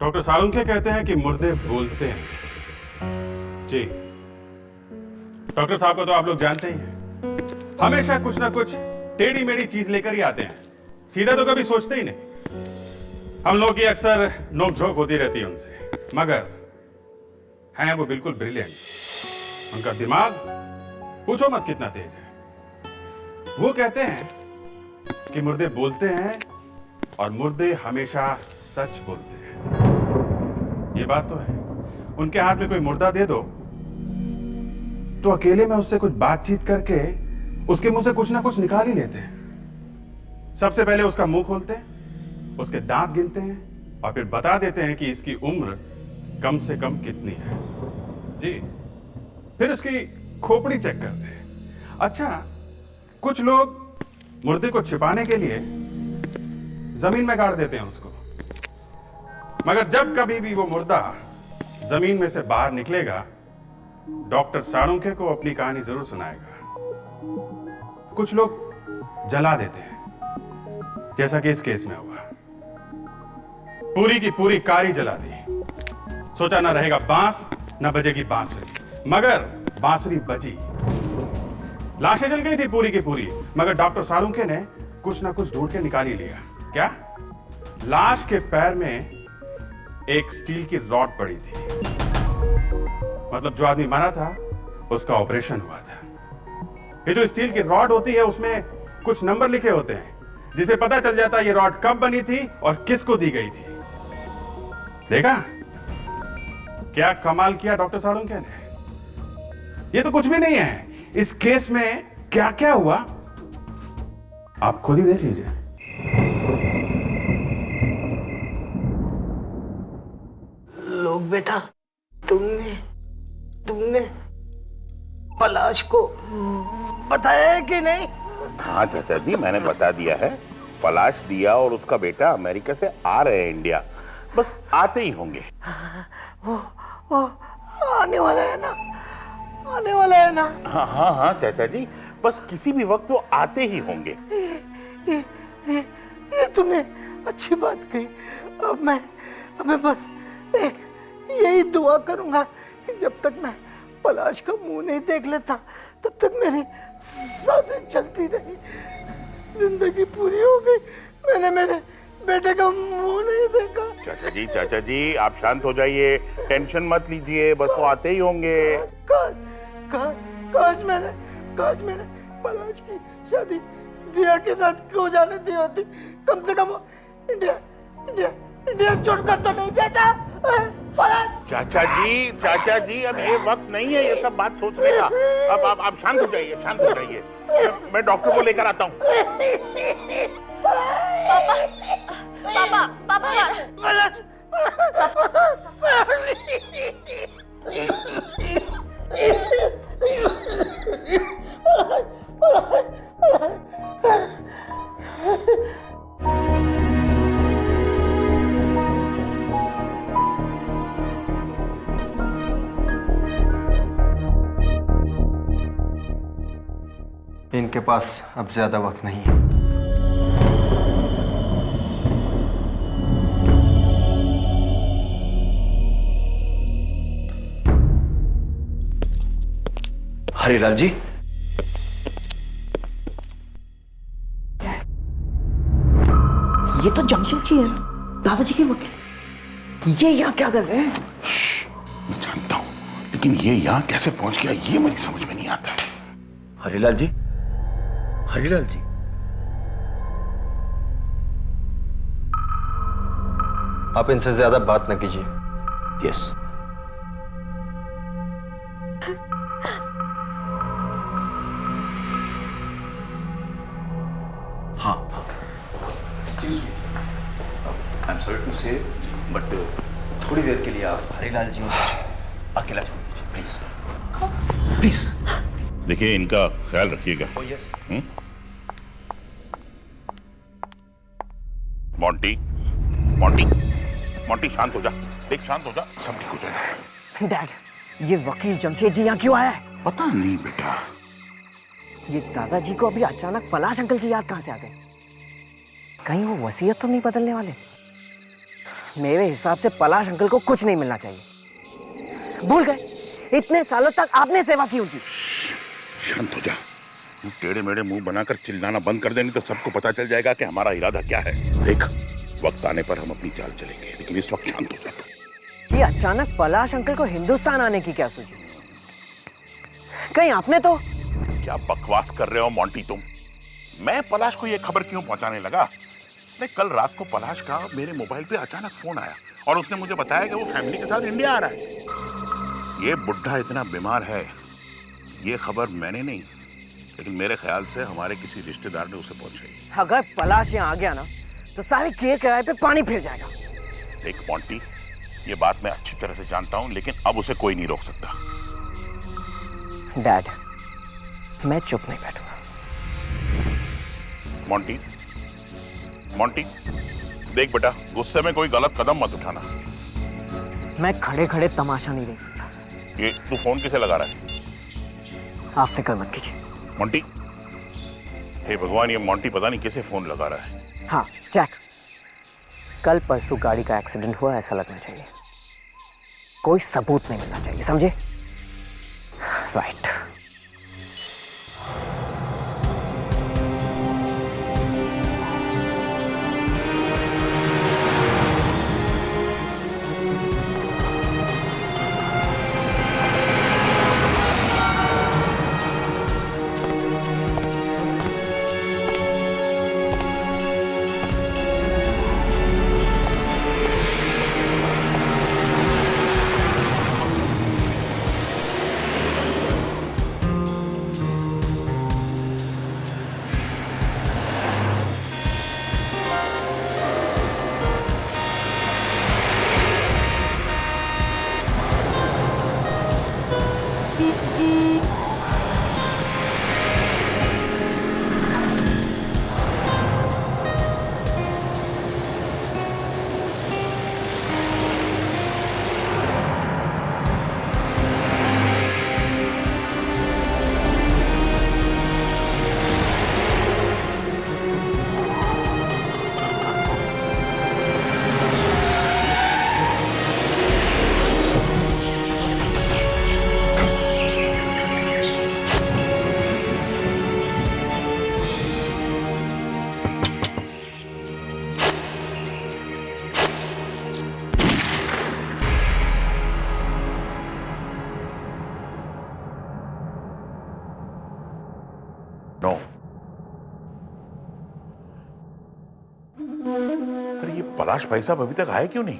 Doctor Salunkhe कहते हैं कि मुर्दे बोलते हैं। जी, डॉक्टर साहब को तो आप लोग जानते ही हैं, हमेशा कुछ ना कुछ टेढ़ी मेढ़ी चीज लेकर ही आते हैं, सीधा तो कभी सोचते ही नहीं। हम लोग की अक्सर नोकझोंक होती रहती है उनसे, मगर हैं वो बिल्कुल ब्रिलियंट। उनका दिमाग पूछो मत कितना तेज है। वो कहते हैं कि मुर्दे बोलते हैं और मुर्दे हमेशा सच बोलते हैं। ये बात तो है। उनके हाथ में कोई मुर्दा दे दो तो अकेले में उससे कुछ बातचीत करके उसके मुंह से कुछ ना कुछ निकाल ही लेते हैं। सबसे पहले उसका मुंह खोलते हैं, उसके दांत गिनते हैं और फिर बता देते हैं कि इसकी उम्र कम से कम कितनी है। जी, फिर उसकी खोपड़ी चेक करते हैं। अच्छा, कुछ लोग मुर्दे को छिपाने के लिए जमीन में गाड़ देते हैं उसको, मगर जब कभी भी वो मुर्दा जमीन में से बाहर निकलेगा, डॉक्टर सालुंखे को अपनी कहानी जरूर सुनाएगा। कुछ लोग जला देते हैं, जैसा कि इस केस में हुआ। पूरी की पूरी कारी जला दी। सोचा ना रहेगा बांस, ना बजेगी बांसुरी, मगर बांसुरी बजी। लाशें जल गई थी पूरी की पूरी, मगर डॉक्टर सालुंखे ने कुछ ना कुछ ढूंढ के निकाल ही लिया। क्या? लाश के पैर में एक स्टील की रॉड पड़ी थी। मतलब जो आदमी मरा था उसका ऑपरेशन हुआ था। ये जो स्टील की रॉड होती है उसमें कुछ नंबर लिखे होते हैं, जिसे पता चल जाता है ये रॉड कब बनी थी और किसको दी गई थी। देखा क्या कमाल किया डॉक्टर सालुंखे ने? ये तो कुछ भी नहीं है। इस केस में क्या क्या हुआ आप खुद ही देख लीजिए। लोग बेटा, तुमने पलाश को बताया है कि नहीं? हाँ चाचा जी, मैंने बता दिया है। पलाश दिया और उसका बेटा अमेरिका से आ रहे हैं इंडिया, बस आते ही होंगे। वो आने वाला है ना? आने वाला है ना? हाँ हाँ हाँ चाचा जी, बस किसी भी वक्त वो आते ही होंगे। ये तुमने अच्छी बात कही। अब मैं बस एक यही दुआ करूंगा कि जब तक मैं पलाश का मुंह नहीं देख लेता तब तक मेरी सांसें चलती रही। जिंदगी पूरी हो गई, मैंने मेरे बेटे का मुंह नहीं देखा। चाचा जी आप शांत हो जाइए, टेंशन मत लीजिए, बस वो आते ही होंगे। काश मैंने पलाश की शादी दिया के साथ हो जाने दी होती। कम से कम इंडिया छोड़कर तो नहीं देता। चाचा जी अब ये वक्त नहीं है ये सब बात सोचने का। अब आप शांत हो जाइए। मैं डॉक्टर को लेकर आता हूँ। पापा इनके पास अब ज्यादा वक्त नहीं है। हरिलाल जी, ये तो जमशेद जी है, दादाजी के वकील। ये यहाँ क्या कर रहे हैं? मैं जानता हूँ, लेकिन ये यहाँ कैसे पहुंच गया ये मुझे समझ में नहीं आता है। हरिलाल जी, आप इनसे ज्यादा बात न कीजिए। यस। हाँ, excuse me, I am sorry to say, but थोड़ी देर के लिए आप हरिलाल जी को अकेला छोड़ दीजिए प्लीज। प्लीज। देखिए इनका ख्याल रखिएगा। Oh yes. मोंटी शांत हो जा, देख शांत हो जा, सब ठीक हो जाएगा। डैड, ये वकील जमशेद जी यहाँ क्यों आया है? पता नहीं बेटा। ये दादाजी को अभी अचानक पलाश अंकल की याद कहाँ से आ गई? कहीं वो वसीयत तो नहीं बदलने वाले? मेरे हिसाब से पलाश अंकल को कुछ नहीं मिलना चाहिए। भूल गए इतने सालों तक आपने सेवा की उनकी। शांत हो जा। तू टेढ़े मेढ़े मुंह बनाकर चिल्लाना बंद कर देनी तो सबको पता चल जाएगा कि हमारा इरादा क्या है। देख, वक्त आने पर हम अपनी चाल चलेंगे, लेकिन इस वक्त शांत हो जा। ये अचानक पलाश अंकल को हिंदुस्तान आने की क्या सूझी? कहीं आपने तो क्या बकवास कर रहे हो मोंटी तुम? मैं पलाश को ये खबर क्यों पहुंचाने लगा? मैं कल रात को पलाश का मेरे मोबाइल पे अचानक फोन आया और उसने मुझे बताया कि वो फैमिली के साथ इंडिया आ रहा है। ये बुढ़ा इतना बीमार है, ये खबर मैंने नहीं, लेकिन मेरे ख्याल से हमारे किसी रिश्तेदार ने उसे पहुंचाई। अगर पलाश यहाँ आ गया ना तो सारे किए किराए पे पानी फिर जाएगा। देख मोंटी, ये बात मैं अच्छी तरह से जानता हूं, लेकिन अब उसे कोई नहीं रोक सकता। डैड, मैं चुप नहीं बैठूंगा। मोंटी, मोंटी, देख बेटा, गुस्से में कोई गलत कदम मत उठाना। मैं खड़े खड़े तमाशा नहीं देख सकता। ये तू फोन किसे लगा रहा है? आप फिक्र मत कीजिए। मोंटी, हे भगवान, ये मोंटी पता नहीं किसे फोन लगा रहा है। हाँ जैक, कल परसों गाड़ी का एक्सीडेंट हुआ ऐसा लगना चाहिए। कोई सबूत नहीं मिलना चाहिए, समझे? राइट। नो, अरे ये पलाश भाई साहब अभी तक आए क्यों नहीं?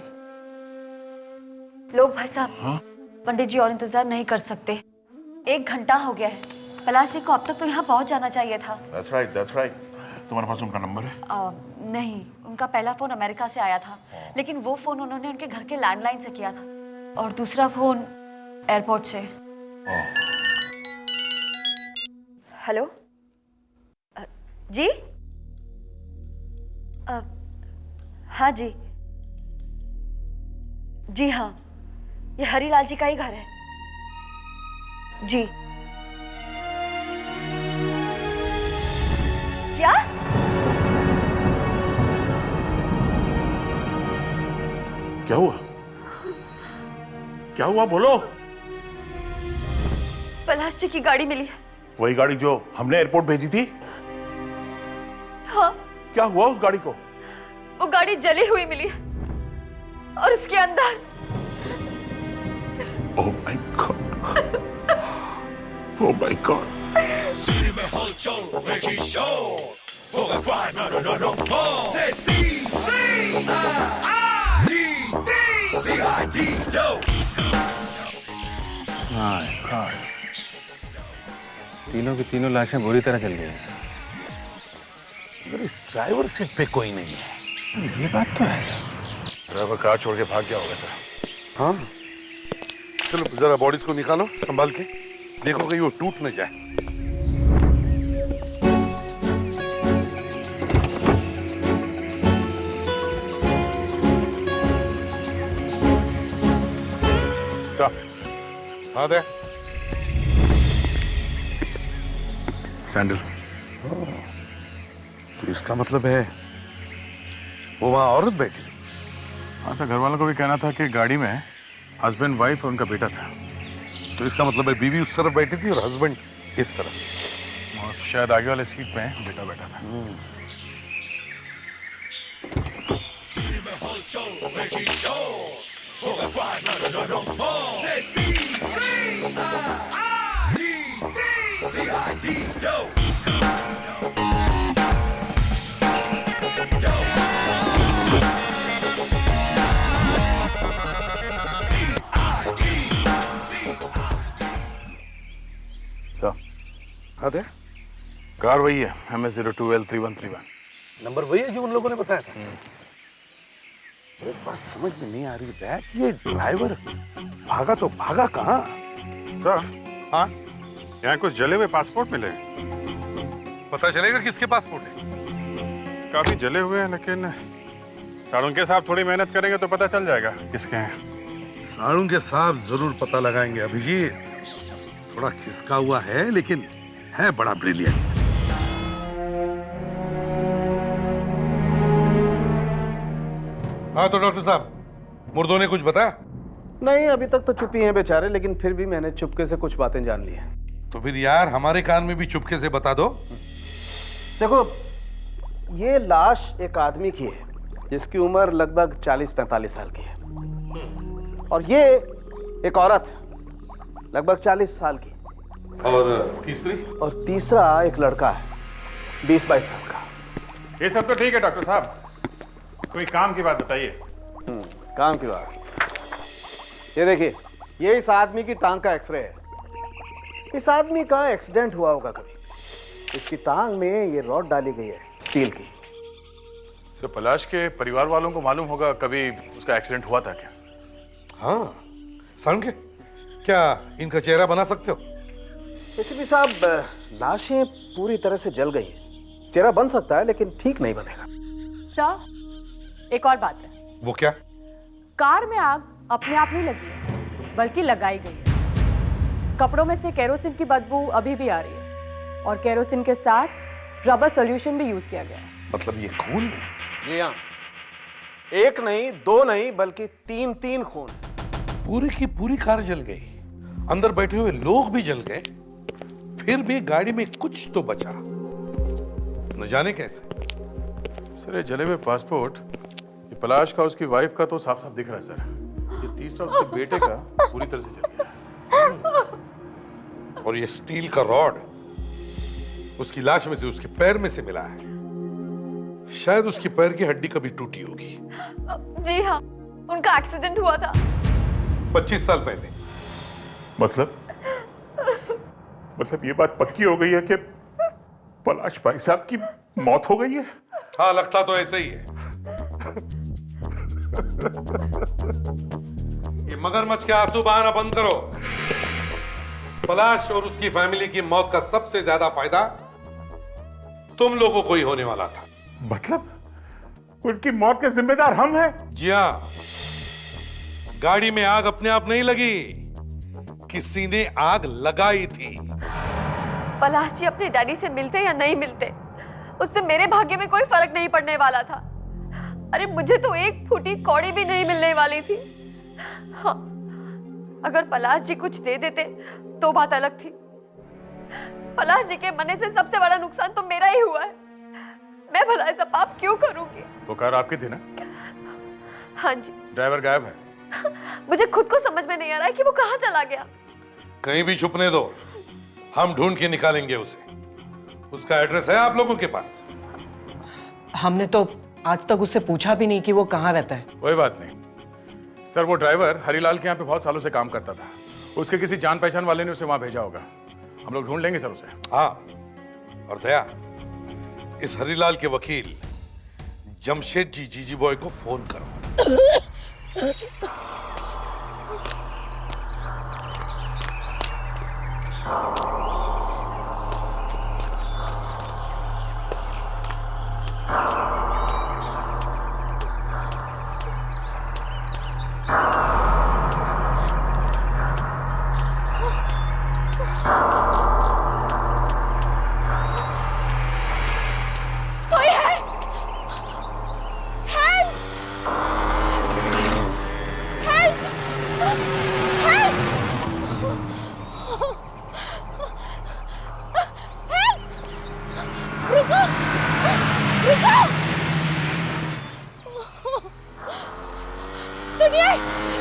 लोग भाई साहब, पंडित जी और इंतजार नहीं कर सकते। 1 घंटा हो गया है। पलाश जी को अब तक तो यहाँ पहुँच जाना चाहिए था। That's right, that's right. तुम्हारे पास उनका नंबर है? नहीं, उनका पहला फोन अमेरिका से आया था, लेकिन वो फोन उन्होंने उनके घर के लैंडलाइन से किया था और दूसरा फोन एयरपोर्ट से। हेलो जी? हाँ जी, जी हाँ, ये हरीलाल जी का ही घर है जी। क्या? क्या हुआ? क्या हुआ बोलो? पलाश जी की गाड़ी मिली है। वही गाड़ी जो हमने एयरपोर्ट भेजी थी? हाँ। क्या हुआ उस गाड़ी को? वो गाड़ी जली हुई मिली है और उसके अंदर। Oh my God, oh my God. तीनों की तीनों लाशें बुरी तरह जल गई हैं। इस ड्राइवर सीट पे कोई नहीं है। ये बात तो है सर। ड्राइवर कार छोड़ के भाग गया होगा सर। हाँ, चलो जरा बॉडीज को निकालो संभाल के, देखो कहीं वो टूट न जाए। हाँ दे सैंडल। तो इसका मतलब है वो वहां औरत बैठी। ऐसा घर वालों को भी कहना था कि गाड़ी में हस्बैंड वाइफ और उनका बेटा था, तो इसका मतलब है बीवी उस तरफ बैठी थी और हस्बैंड इस तरफ, और शायद आगे वाले सीट में बेटा बैठा था। हाँ दे, कार वही है, MS02L3131। नंबर वही है जो उन लोगों ने बताया था। एक बात समझ में नहीं आ रही है, ये ड्राइवर भागा तो भागा कहाँ? सर, हाँ, यहाँ कुछ जले हुए पासपोर्ट मिले। पता चलेगा किसके पासपोर्ट है? काफी जले हुए हैं, लेकिन साळुंके साहब थोड़ी मेहनत करेंगे तो पता चल जाएगा किसके हैं। साळुंके साहब जरूर पता लगाएंगे। अभिजीत थोड़ा खिसका हुआ है, लेकिन है बड़ा ब्रिलियंट। हाँ तो डॉक्टर साहब, मुर्दों ने कुछ बताया? नहीं, अभी तक तो चुप ही हैं बेचारे, लेकिन फिर भी मैंने चुपके से कुछ बातें जान ली हैं। तो फिर यार हमारे कान में भी चुपके से बता दो। देखो, ये लाश एक आदमी की है जिसकी उम्र लगभग 40-45 साल की है, और ये एक औरत है लगभग 40 साल की, और तीसरी? और तीसरा एक लड़का है 20-22 साल का। ये सब तो ठीक है डॉक्टर साहब, कोई काम की बात बताइए। काम की बात, ये देखिए, ये इस आदमी की टांग का एक्सरे है। इस आदमी का एक्सीडेंट हुआ होगा कभी, इसकी टांग में ये रॉड डाली गई है स्टील की। सर, पलाश के परिवार वालों को मालूम होगा कभी उसका एक्सीडेंट हुआ था क्या? हाँ, साळुंके, क्या इनका चेहरा बना सकते हो? एसीपी साहब, लाशें पूरी तरह से जल गई हैं। चेहरा बन सकता है, लेकिन ठीक नहीं बनेगा। सर, एक और बात है। वो क्या? कार में आग अपने आप नहीं लगी है, बल्कि लगाई गई है। कपड़ों में से केरोसिन की बदबू अभी भी आ रही है, और केरोसिन के साथ रबर सॉल्यूशन भी यूज किया गया है। मतलब ये खून है? जी हाँ, एक नहीं, दो नहीं, बल्कि 3 खून। पूरी की पूरी कार जल गई, अंदर बैठे हुए लोग भी जल गए, फिर भी गाड़ी में कुछ तो बचा, न जाने कैसे। सर, ये जले हुए पासपोर्ट, ये पलाश का, उसकी वाइफ का तो साफ साफ दिख रहा है सर। ये तीसरा उसके बेटे का पूरी तरह से जल गया। और ये स्टील का रॉड उसकी लाश में से उसके पैर में से मिला है। शायद उसकी पैर की हड्डी कभी टूटी होगी। जी हाँ, उनका एक्सीडेंट हुआ था 25 साल पहले। मतलब ये बात पक्की हो गई है कि पलाश भाई साहब की मौत हो गई है? हाँ, लगता तो ऐसा ही है। ये मगरमच्छ के आंसू बहाना बंद करो। पलाश और उसकी फैमिली की मौत का सबसे ज्यादा फायदा तुम लोगों को ही होने वाला था। मतलब उनकी मौत के जिम्मेदार हम हैं? जी हाँ, गाड़ी में आग अपने आप नहीं लगी, किसी ने आग लगाई थी। पलाश जी अपने डैडी से मिलते या नहीं मिलते, उससे मेरे भाग्य में कोई फर्क नहीं पड़ने वाला था। अरे मुझे तो एक फूटी कौड़ी भी नहीं मिलने वाली थी। हाँ, अगर पलाश जी कुछ दे देते तो बात अलग थी। पलाश जी के मरने से सबसे बड़ा नुकसान तो मेरा ही हुआ है। मैं भला ऐसा पाप क्यों करूंगी? वो कार आपकी थी ना? हाँ जी। ड्राइवर गायब है। मुझे खुद को समझ में नहीं आ रहा है कि वो कहाँ चला गया। कहीं भी छुपने दो, हम ढूंढ के निकालेंगे उसे। उसका एड्रेस है आप लोगों के पास? हमने तो आज तक उससे पूछा भी नहीं कि वो कहाँ रहता है। कोई बात नहीं सर, वो ड्राइवर हरिलाल के यहाँ पे बहुत सालों से काम करता था। उसके किसी जान पहचान वाले ने उसे वहां भेजा होगा। हम लोग ढूंढ लेंगे सर उसे। हाँ, और दया, इस हरिलाल के वकील जमशेद जी जीजी बॉय को फोन करो। कोई है? हेल्प! हेल्प! रुको! रुको! सुनिए!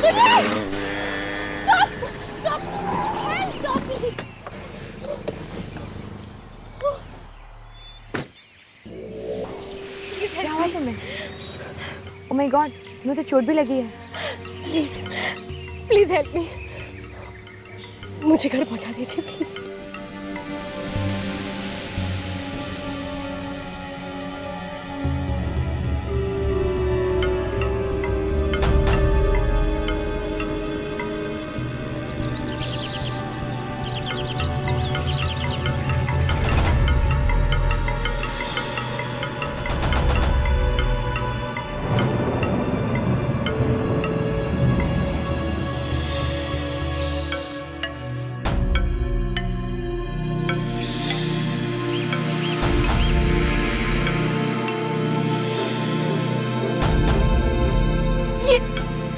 सुनिए! Stop! Stop! Help! Stop please! क्या हुआ तुम्हें? ओह माय गॉड, मुझे चोट भी लगी है। प्लीज प्लीज हेल्प मी, मुझे घर पहुंचा दीजिए प्लीज।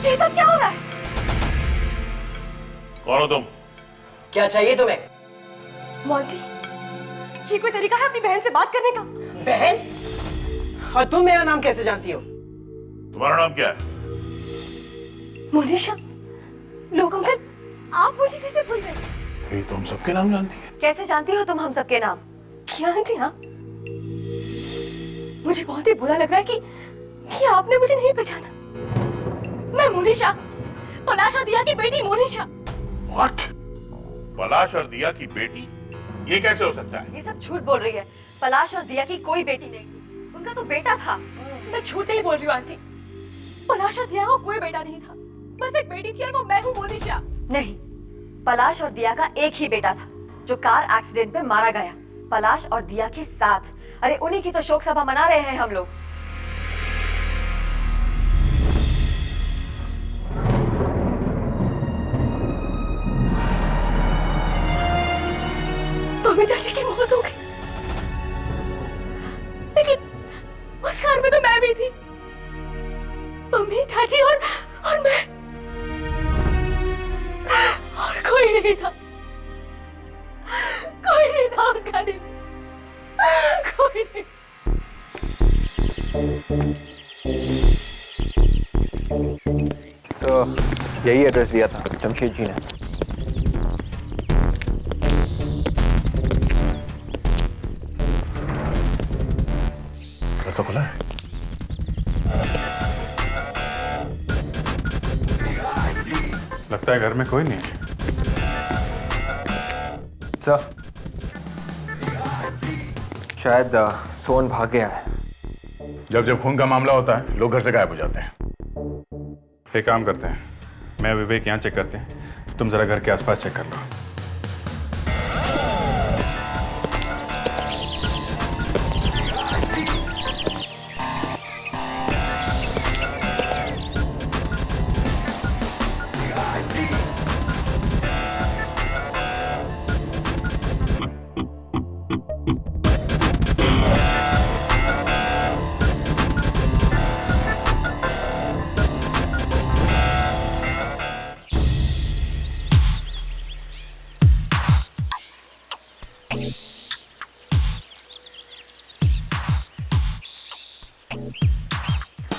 ये सब क्या हो रहा है? कौन हो तुम? क्या चाहिए तुम्हें? मोंटी, ये कोई तरीका है अपनी बहन से बात करने का? बहन? और तुम मेरा नाम कैसे जानती हो? तुम्हारा नाम क्या है? मोनिशा। लोग अंकल, आप मुझे कैसे भूल गए? ये तुम सबके नाम जानती है? कैसे जानती हो तुम हम सबके नाम? क्या आंटी हाँ? मुझे बहुत ही बुरा लग रहा है कि आपने मुझे नहीं पहचाना। मैं मोनिशा, पलाश और दिया की बेटी मोनिशा। What? पलाश और दिया की बेटी? ये कैसे हो सकता है? ये सब झूठ बोल रही है। पलाश और दिया की कोई बेटी नहीं थी, उनका तो बेटा था। मैं झूठ नहीं बोल रही हूँ आंटी। पलाश और दिया को कोई बेटा नहीं था, बस एक बेटी थी और वो मैं हूँ मोनिशा। नहीं, पलाश और दिया का एक ही बेटा था जो कार एक्सीडेंट में मारा गया, पलाश और दिया के साथ। अरे उन्हीं की तो शोक सभा मना रहे हैं हम लोग। मम्मी डैडी की मौत हो गई, लेकिन उस कार में तो मैं भी थी। मम्मी डैडी और मैं, और कोई नहीं था। कोई नहीं था उस गाड़ी में, कोई नहीं। तो यही एड्रेस दिया था जमशेद जी ने। तो खुला है। लगता है घर में कोई नहीं है। सर, शायद सोन भाग गया है। जब जब खून का मामला होता है लोग घर से गायब हो जाते हैं। एक काम करते हैं, मैं विवेक यहाँ चेक करते हैं, तुम जरा घर के आसपास चेक कर लो।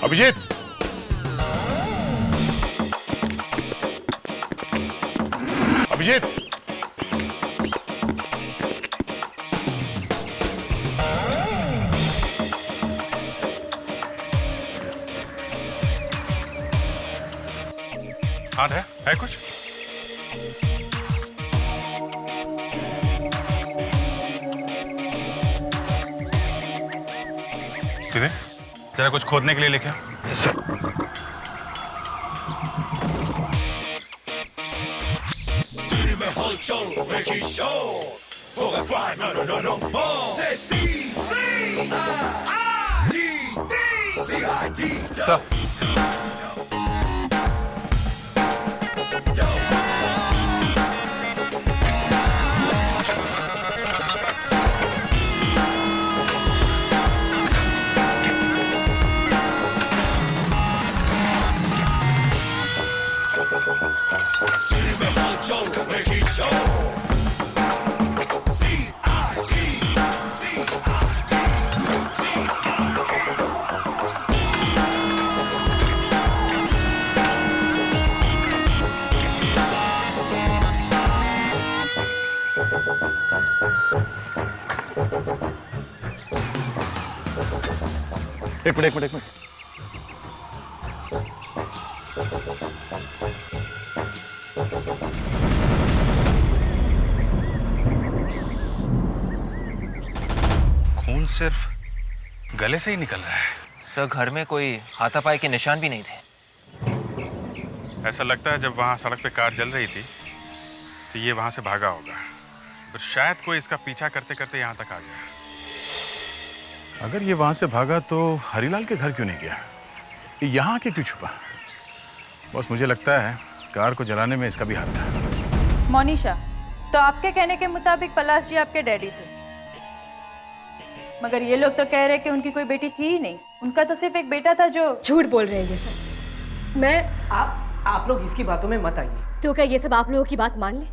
अभिजीत, अभिजीत, हाथ है कुछ? सीधे जरा कुछ खोदने के लिए लेके आओ। सर, एक मिनट खून सिर्फ गले से ही निकल रहा है। सर घर में कोई हाथापाई के निशान भी नहीं थे। ऐसा लगता है जब वहां सड़क पे कार जल रही थी तो ये वहां से भागा होगा, तो शायद कोई इसका पीछा करते करते यहाँ तक आ गया। अगर ये वहां से भागा तो हरीलाल के घर क्यों नहीं गया? ये यहाँ के क्यों छुपा? बस मुझे लगता है कार को जलाने में इसका भी हाथ था। मोनिशा, तो आपके कहने के मुताबिक पलाश जी आपके डैडी थे, मगर ये लोग तो कह रहे कि उनकी कोई बेटी थी ही नहीं। उनका तो सिर्फ एक बेटा था जो। झूठ बोल रहे हैं ये सब। मैं आप लोग इसकी बातों में मत आइए। तो क्या ये सब आप लोगों की बात मान ले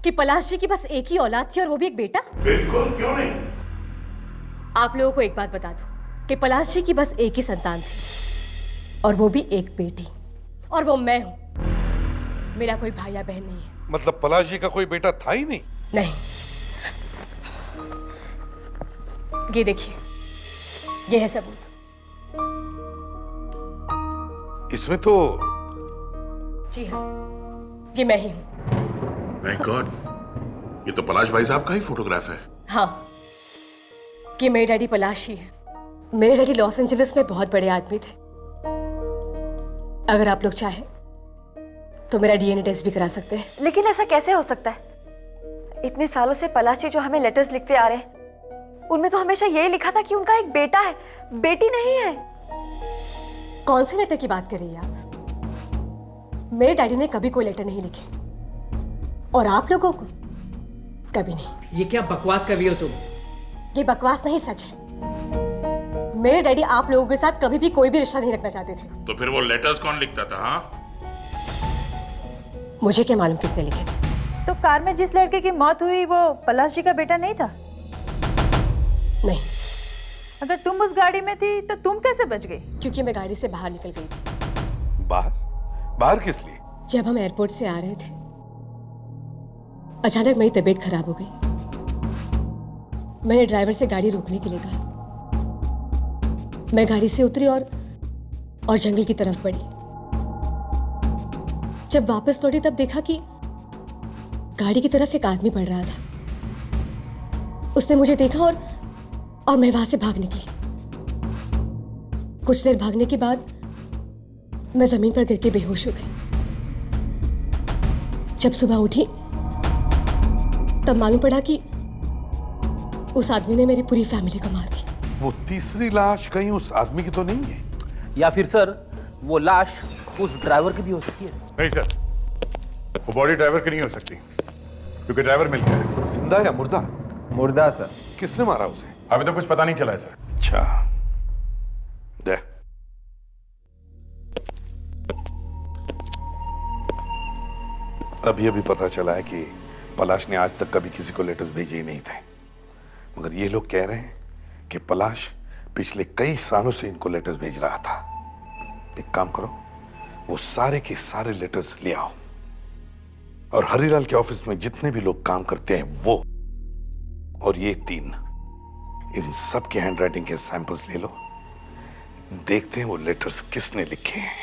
कि पलाश जी की बस एक ही औलाद थी और वो भी एक बेटा? बिल्कुल, क्यों नहीं? आप लोगों को एक बात बता दूं कि पलाश जी की बस एक ही संतान थी और वो भी एक बेटी, और वो मैं हूं। मेरा कोई भाई या बहन नहीं है। मतलब पलाश जी का कोई बेटा था ही नहीं? नहीं। ये देखिए, ये है सबूत। इसमें तो जी हाँ, ये मैं ही हूं। Thank God, ये तो पलाश भाई साहब का ही फोटोग्राफ है। हाँ, कि मेरे डैडी पलाश ही है। मेरे डैडी लॉस एंजलिस में बहुत बड़े आदमी थे। अगर आप लोग चाहें तो मेरा डीएनए टेस्ट भी करा सकते हैं। लेकिन ऐसा कैसे हो सकता है? इतने सालों से पलाश जी जो हमें लेटर्स लिखते आ रहे हैं, उनमें तो हमेशा यही लिखा था कि उनका एक बेटा है, बेटी नहीं है। कौन से लेटर की बात कर रही हैं आप? मेरे डैडी ने कभी कोई लेटर नहीं लिखे, और आप लोगों को कभी नहीं। ये क्या बकवास कर रही हो तुम? ये बकवास नहीं, सच है। मेरे डैडी आप लोगों के साथ कभी भी कोई भी रिश्ता नहीं रखना चाहते थे। तो फिर वो लेटर्स कौन लिखता था? हाँ, मुझे क्या मालूम किसने लिखे थे। तो कार में जिस लड़के की मौत हुई वो पलाश जी का बेटा नहीं था? नहीं। अगर तुम उस गाड़ी में थी तो तुम कैसे बच गई? क्योंकि मैं गाड़ी से बाहर निकल गई थी। बाहर किस लिए? जब हम एयरपोर्ट से आ रहे थे, अचानक मेरी तबीयत खराब हो गई। मैंने ड्राइवर से गाड़ी रोकने के लिए कहा। मैं गाड़ी से उतरी और जंगल की तरफ बढ़ी। जब वापस लौटी तब देखा कि गाड़ी की तरफ एक आदमी बढ़ रहा था। उसने मुझे देखा और मैं वहां से भाग निकली। कुछ देर भागने के बाद मैं जमीन पर गिर के बेहोश हो गई। जब सुबह उठी तब मालूम पड़ा कि उस आदमी ने मेरी पूरी फैमिली को मार दिया। वो तीसरी लाश कहीं उस आदमी की तो नहीं है? या फिर सर वो लाश उस ड्राइवर की भी हो सकती है। नहीं सर, वो बॉडी ड्राइवर की नहीं हो सकती, क्योंकि ड्राइवर मिल गया है। जिंदा या मुर्दा? मुर्दा सर। किसने मारा उसे? अभी तो कुछ पता नहीं चला है सर। अच्छा, दे। अभी अभी पता चला है कि पलाश ने आज तक कभी किसी को लेटर्स भेजे ही नहीं थे, मगर ये लोग कह रहे हैं कि पलाश पिछले कई सालों से इनको लेटर्स भेज रहा था। एक काम करो, वो सारे के सारे लेटर्स ले आओ, और हरिलाल के ऑफिस में जितने भी लोग काम करते हैं वो और ये तीन, इन सब के हैंडराइटिंग के सैंपल्स ले लो। देखते हैं वो लेटर्स किसने लिखे हैं।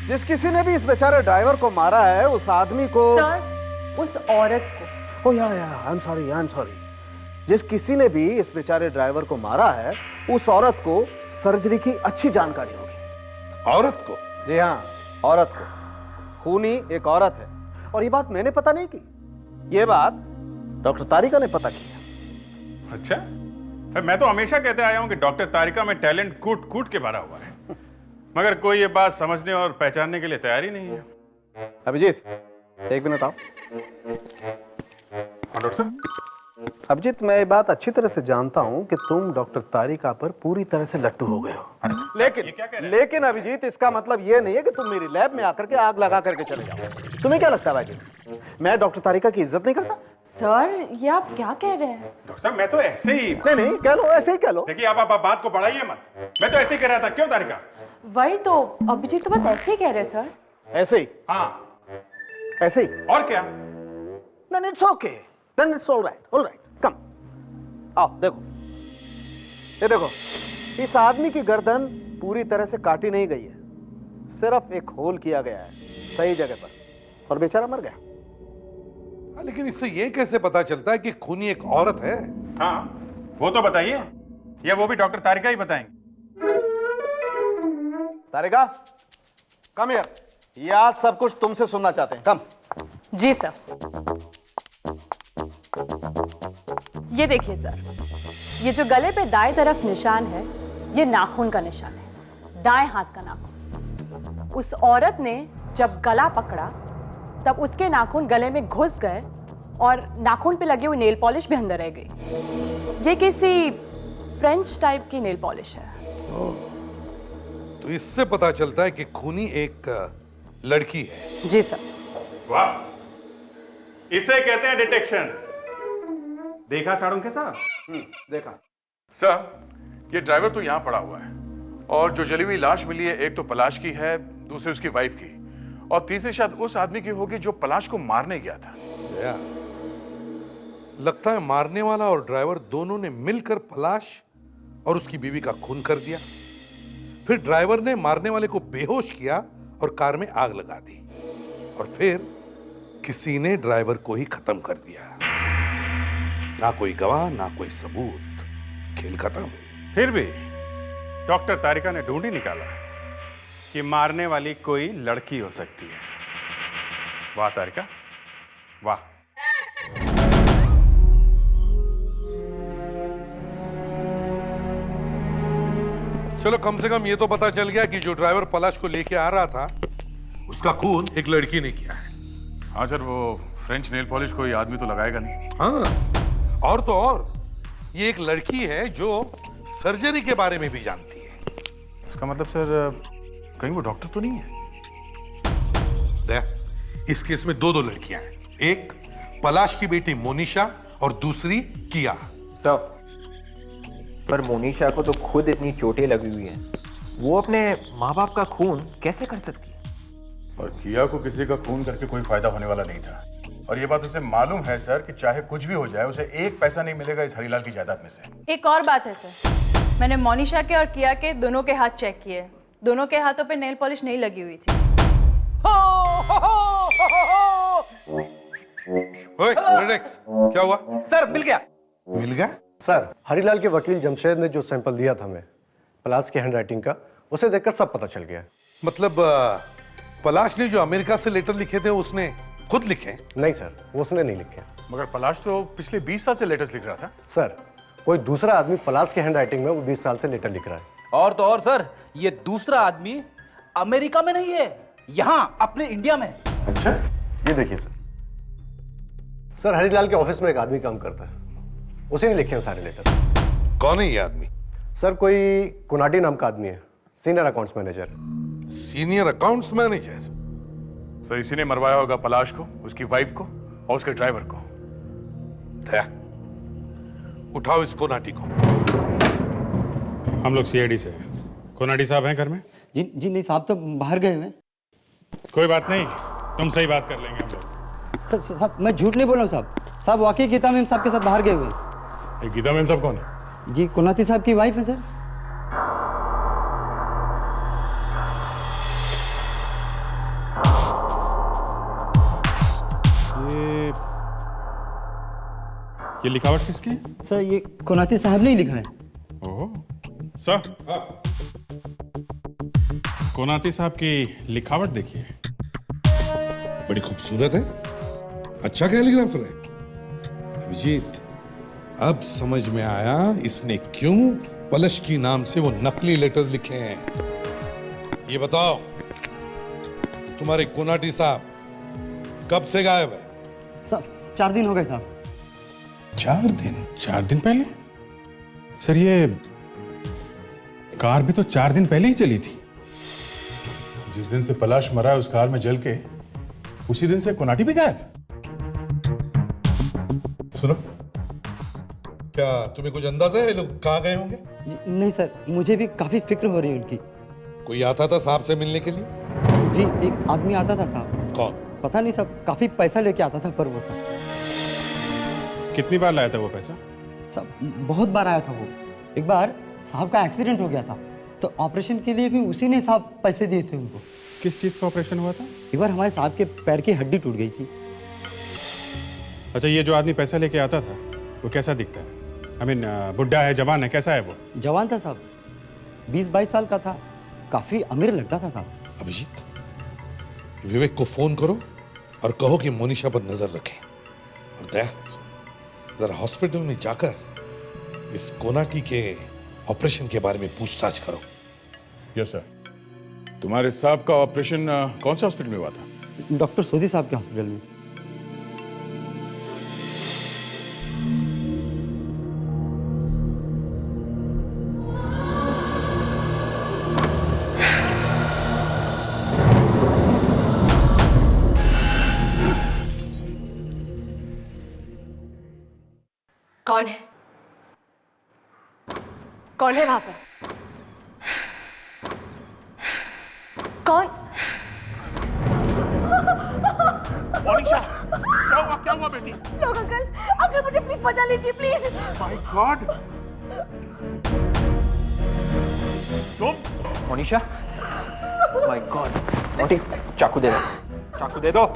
जिस किसी ने भी इस बेचारे ड्राइवर को मारा है उस आदमी को। सर, उस औरत को। ओ या आई एम सॉरी। जिस किसी ने भी इस बेचारे ड्राइवर को मारा है उस औरत को सर्जरी की अच्छी जानकारी होगी। औरत को? जी हाँ, औरत को। खूनी एक औरत है, और ये बात मैंने पता नहीं की, ये बात डॉक्टर तारिका ने पता किया। अच्छा, मैं तो हमेशा कहते आया हूं कि डॉक्टर तारिका में टैलेंट कूट कूट के भरा हुआ है, मगर कोई ये बात समझने और पहचानने के लिए तैयार ही नहीं है। अभिजीत, एक मिनट आओ। हाँ डॉक्टर साहब। अभिजीत, मैं ये बात अच्छी तरह से जानता हूँ कि तुम डॉक्टर तारिका पर पूरी तरह से लट्टू हो गए हो, लेकिन अभिजीत, इसका मतलब ये नहीं है कि तुम मेरी लैब में आकर के आग लगा करके चले जाओ। तुम्हें क्या लगता है भाई, मैं डॉक्टर तारिका की इज्जत नहीं करता? सर, ये आप क्या कह रहे हैं? डॉक्टर साहब, मैं तो ऐसे ही नहीं कह लो, ऐसे ही कह लो। देखिए, आप बात को बढ़ाइए मत। मैं तो ऐसे ही कह रहा था। क्यों तारिका? वही तो, अभिजीत तो बस ऐसे ही कह रहे हैं सर। ऐसे ही? हाँ, ऐसे ही। और क्या? Then it's okay. Then it's all right. All right. Come. आओ देखो, ये देखो, इस आदमी की गर्दन पूरी तरह से काटी नहीं गई है, सिर्फ एक होल किया गया है सही जगह पर, और बेचारा मर गया। लेकिन इससे ये कैसे पता चलता है कि खूनी एक औरत है? हाँ, वो तो बताइए, या वो भी डॉक्टर तारिका ही बताएंगे? तारिका, कम हियर। ये आज सब कुछ तुमसे सुनना चाहते हैं। कम। जी सर। ये देखिए सर, ये जो गले पे दाएं तरफ निशान है, ये नाखून का निशान है, दाएं हाथ का नाखून। उस औरत ने जब गला पकड़ा तब उसके नाखून गले में घुस गए और नाखून पे लगी हुई नेल पॉलिश भी अंदर रह गई। ये किसी फ्रेंच टाइप की नेल पॉलिश है। तो इससे पता चलता है कि खूनी एक लड़की है। जी सर। वाह, इसे कहते हैं डिटेक्शन। देखा साड़ुंखे साहब? देखा सर, ये ड्राइवर तो यहाँ पड़ा हुआ है, और जो जली हुई लाश मिली है, एक तो पलाश की है, दूसरी उसकी वाइफ की, और तीसरी शायद उस आदमी की होगी जो पलाश को मारने गया था। लगता है मारने वाला और ड्राइवर दोनों ने मिलकर पलाश और उसकी बीवी का खून कर दिया। फिर ड्राइवर ने मारने वाले को बेहोश किया और कार में आग लगा दी, और फिर किसी ने ड्राइवर को ही खत्म कर दिया। ना कोई गवाह, ना कोई सबूत, खेल खत्म। फिर भी डॉक्टर तारिका ने ढूंढ ही निकाला कि मारने वाली कोई लड़की हो सकती है। वाह तारिका, वाह। चलो, कम से कम ये तो पता चल गया कि जो ड्राइवर पलाश को लेके आ रहा था, उसका खून एक लड़की ने किया है। हाँ सर, वो फ्रेंच नेल पॉलिश कोई आदमी तो लगाएगा नहीं। हाँ, और तो और, ये एक लड़की है जो सर्जरी के बारे में भी जानती है। इसका मतलब सर, कहीं वो डॉक्टर तो नहीं है? इस केस में दो लड़कियां हैं, एक पलाश की बेटी मोनिशा और दूसरी किया। सर, पर मोनिशा को तो खुद इतनी चोटें लगी हुई हैं, वो अपने माँ बाप का खून कैसे कर सकती है? और किया को किसी का खून करके कोई फायदा होने वाला नहीं था, और ये बात उसे मालूम है सर कि चाहे कुछ भी हो जाए, उसे एक पैसा नहीं मिलेगा इस हरीलाल की जायदाद में से। एक और बात है सर, मैंने मोनिशा के और किया के दोनों के हाथ चेक किए, दोनों के हाथों पे नेल पॉलिश नहीं लगी हुई थी। क्या हुआ? सर, मिल गया। मिल गया? सर, हरीलाल के वकील जमशेद ने जो सैंपल दिया था हमें पलाश की हैंडराइटिंग का, उसे देखकर सब पता चल गया। मतलब पलाश ने जो अमेरिका से लेटर लिखे थे उसने खुद लिखे? नहीं सर, वो उसने नहीं लिखे। मगर पलाश तो पिछले 20 साल से लेटर्स लिख रहा था। सर, कोई दूसरा आदमी पलाश की हैंडराइटिंग में वो 20 साल से लेटर लिख रहा है। और तो और सर, ये दूसरा आदमी अमेरिका में नहीं है, यहाँ अपने इंडिया में। अच्छा, ये देखिए सर। सर, हरीलाल के ऑफिस में एक आदमी काम करता है, उसी ने लिखे हैं सारे लेटर। कौन है ये आदमी? सर, कोई कुनाडी नाम का आदमी है, senior accounts manager. Senior accounts manager? Sir, इसी ने मरवाया होगा पलाश को, उसकी वाइफ को और उसके ड्राइवर को। दया, उठाओ इस कोनाटी को। हम लोग सीआईडी से। कोनाडी साहब हैं घर में? जी नहीं साहब, तो बाहर गए हुए। कोई बात नहीं, तुमसे ही बात कर लेंगे हम लोग। साहब, मैं झूठ नहीं बोल रहा हूँ साहब। साहब, वाकई गीता मैम साहब के साथ बाहर गए हुए हैं। ये गीता मैम साहब कौन है? जी, कुनाती साहब की वाइफ है सर। ये लिखावट किसकी है? सर, ये कुनाती साहब ने ही लिखा है। ओह, सर, कोनाती साहब की लिखावट देखिए। बड़ी खूबसूरत है, अच्छा कैलीग्राफर है। अभिजीत, अब समझ में आया इसने क्यों पलश की नाम से वो नकली लेटर्स लिखे हैं। ये बताओ, तुम्हारे कोनाटी साहब कब से गायब है? साहब, 4 दिन हो गए साहब। 4 दिन पहले? सर ये कार भी तो 4 दिन पहले ही चली थी। जिस दिन से पलाश मरा है उस कार में जल के उसी दिन से कोनाटी भी गायब। सुनो, क्या तुम्हें कुछ अंदाजा है ये लोग कहाँ गए होंगे? नहीं सर, मुझे भी काफी फिक्र हो रही है उनकी। कोई आता था साहब से मिलने के लिए? जी, एक आदमी आता था साहब। कौन? पता नहीं साहब, काफी पैसा लेके आता था, पर वो साहब। कितनी बार लाया था वो पैसा? साहब बहुत बार आया था वो। एक बार साहब का एक्सीडेंट हो गया था, तो ऑपरेशन के लिए भी उसी ने साहब पैसे दिए थे उनको। किस चीज का ऑपरेशन हुआ था? एक बार हमारे साहब के पैर की हड्डी टूट गई थी। अच्छा, ये जो आदमी पैसा लेके आता था वो कैसा दिखता है? I mean, बुढ़ा है, जवान है, कैसा है वो? जवान था साहब, 20-22 साल का था, काफी अमीर लगता था साहब। अभिजीत, विवेक को फोन करो और कहो कि मोनिशा पर नजर रखें। और दया, जरा हॉस्पिटल में जाकर इस कोनाटी के ऑपरेशन के बारे में पूछताछ करो। Yes sir. तुम्हारे साहब का ऑपरेशन कौन से हॉस्पिटल में हुआ था? डॉक्टर सोधी साहब के हॉस्पिटल में। कौन है? कौन है वहां पर? कौन? मोनिशा, क्या हुआ बेटी? लोग अंकल मुझे प्लीज बचा लीजिए प्लीज। My god. तुम? Monisha, my god. मोटी, चाकू दे दो, चाकू दे दो।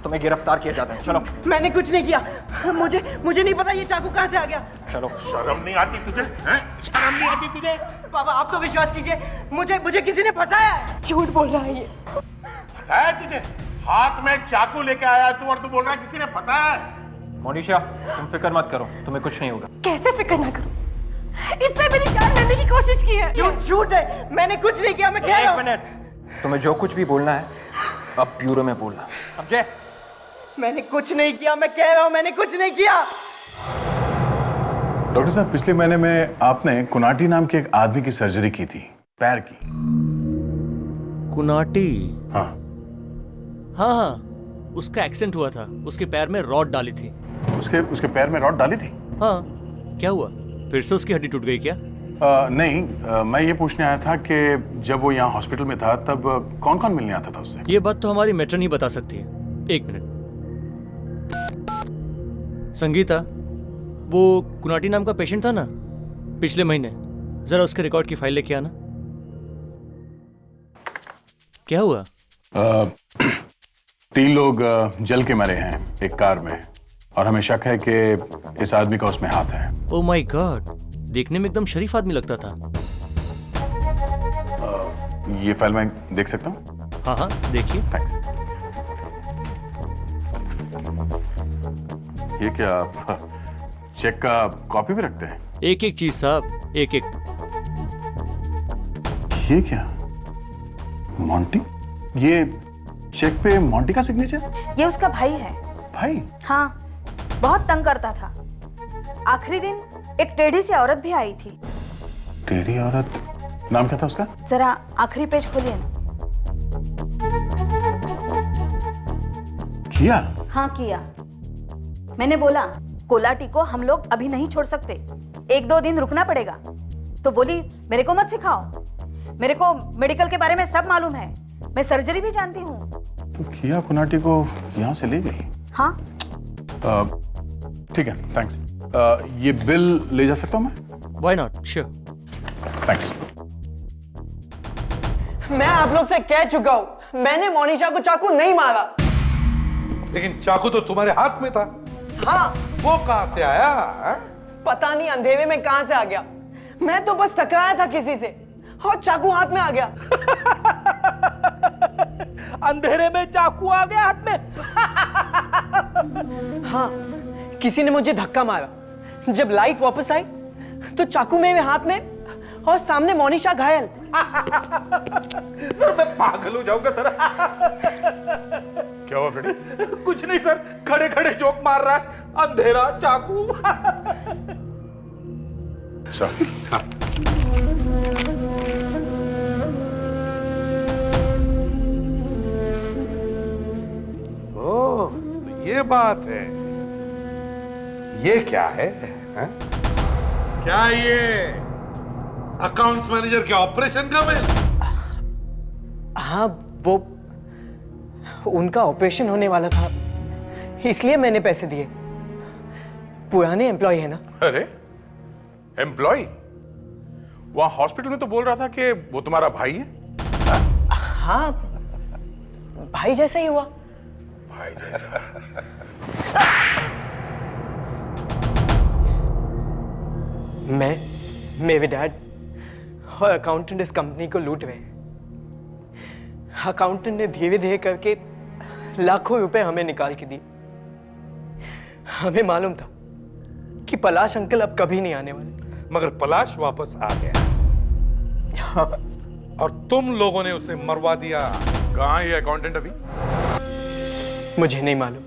तुम्हें गिरफ्तार किया जाता है, चलो। मैंने कुछ नहीं किया, मुझे नहीं पता ये चाकू कहाँ से आ गया। चलो। शर्म नहीं आती तुझे? हैं? शर्म नहीं आती तुझे? बाबा आप तो विश्वास कीजिए, मुझे किसी ने फंसाया है। झूठ बोल रहा है ये। फंसाया तुझे? हाथ में चाकू लेके आया तू और तू बोल रहा है किसी ने फंसाया है? मोनिशा, तुम फिक्र मत करो, तुम्हें कुछ नहीं होगा। कैसे फिक्र ना करूं? इसने मेरी जान लेने की कोशिश की है। झूठ है, मैंने कुछ नहीं किया। मैं कह रहा हूं। 1 मिनट, तुम्हें जो कुछ भी बोलना है अब ब्यूरो में बोलना, समझे? मैंने कुछ नहीं किया, मैं कह रहा हूं मैंने कुछ नहीं किया। डॉक्टर साहब, पिछले महीने में आपने कुनाटी नाम के एक आदमी की सर्जरी की थी, पैर की। कुनाटी? हाँ हाँ, उसका एक्सीडेंट हुआ था, उसके पैर में रॉड डाली थी। उसके पैर में रॉड डाली थी? हाँ, क्या हुआ? फिर से उसकी हड्डी टूट गई क्या? नहीं, मैं ये पूछने आया था कि जब वो यहाँ हॉस्पिटल में था तब कौन कौन मिलने आता था उससे? ये बात तो हमारी मेट्रन ही बता सकती है। 1 मिनट। संगीता, वो कुनाटी नाम का पेशेंट था ना पिछले महीने, जरा उसके रिकॉर्ड की फाइल लेके आना। क्या हुआ? 3 लोग जल के मरे हैं एक कार में, और हमें शक है कि इस आदमी का उसमें हाथ है। ओह माय गॉड, देखने में एकदम शरीफ आदमी लगता था। ये फाइल मैं देख सकता हूँ? हाँ हाँ, देखिए। थैंक्स। ये क्या आप चेक का कॉपी भी रखते हैं? एक एक चीज साहब, एक एक। ये क्या? मॉन्टी? ये चेक पे मॉन्टी का सिग्नेचर? ये उसका भाई है। भाई? हाँ, बहुत तंग करता था। आखिरी दिन एक टेढ़ी सी औरत भी आई थी। टेढ़ी औरत? नाम क्या था उसका? जरा आखिरी पेज खोलिए ना। किया? हाँ किया। मैंने बोला कोलाटी को हम लोग अभी नहीं छोड़ सकते, 1-2 दिन रुकना पड़ेगा। तो बोली मेरे को मत सिखाओ, मेरे को मेडिकल के बारे में सब मालूम है, मैं सर्जरी भी जानती हूँ। तो किया कुनाटी को यहाँ से ले गई? हाँ। ठीक है, थैंक्स। ये बिल ले जा सकता हूँ मैं? Why not? Sure. थैंक्स। मैं आप लोग से कह चुका हूँ, मैंने मोनिशा को चाकू नहीं मारा। लेकिन चाकू तो तुम्हारे हाथ में था। हाँ। वो कहां से आया है? पता नहीं अंधेरे में कहां से आ गया। मैं तो बस टकराया था किसी से और चाकू हाथ में आ गया। अंधेरे में चाकू आ गया हाथ में। हाँ, किसी ने मुझे धक्का मारा। जब लाइट वापस आई तो चाकू मेरे हाथ में और सामने मोनिशा घायल। सर मैं पागल हो जाऊंगा सर। क्या हुआ फ्रेडी? कुछ नहीं सर, खड़े खड़े जोक मार रहा है, अंधेरा चाकू। ओह, तो ये बात है। ये क्या है, हैं? क्या ये अकाउंट्स मैनेजर के ऑपरेशन का बिल? हाँ, वो उनका ऑपरेशन होने वाला था, इसलिए मैंने पैसे दिए। पुराने एम्प्लॉय है ना। अरे एम्प्लॉय? वहां हॉस्पिटल में तो बोल रहा था कि वो तुम्हारा भाई है। हाँ, भाई जैसा ही हुआ। भाई जैसा? मेरे डैड और अकाउंटेंट इस कंपनी को लूट रहे हैं। अकाउंटेंट ने धीरे धीरे करके लाखों रुपए हमें निकाल के दिए। हमें मालूम था कि पलाश अंकल अब कभी नहीं आने वाले, मगर पलाश वापस आ गया। और तुम लोगों ने उसे मरवा दिया। कहाँ है ये अकाउंटेंट अभी? मुझे नहीं मालूम।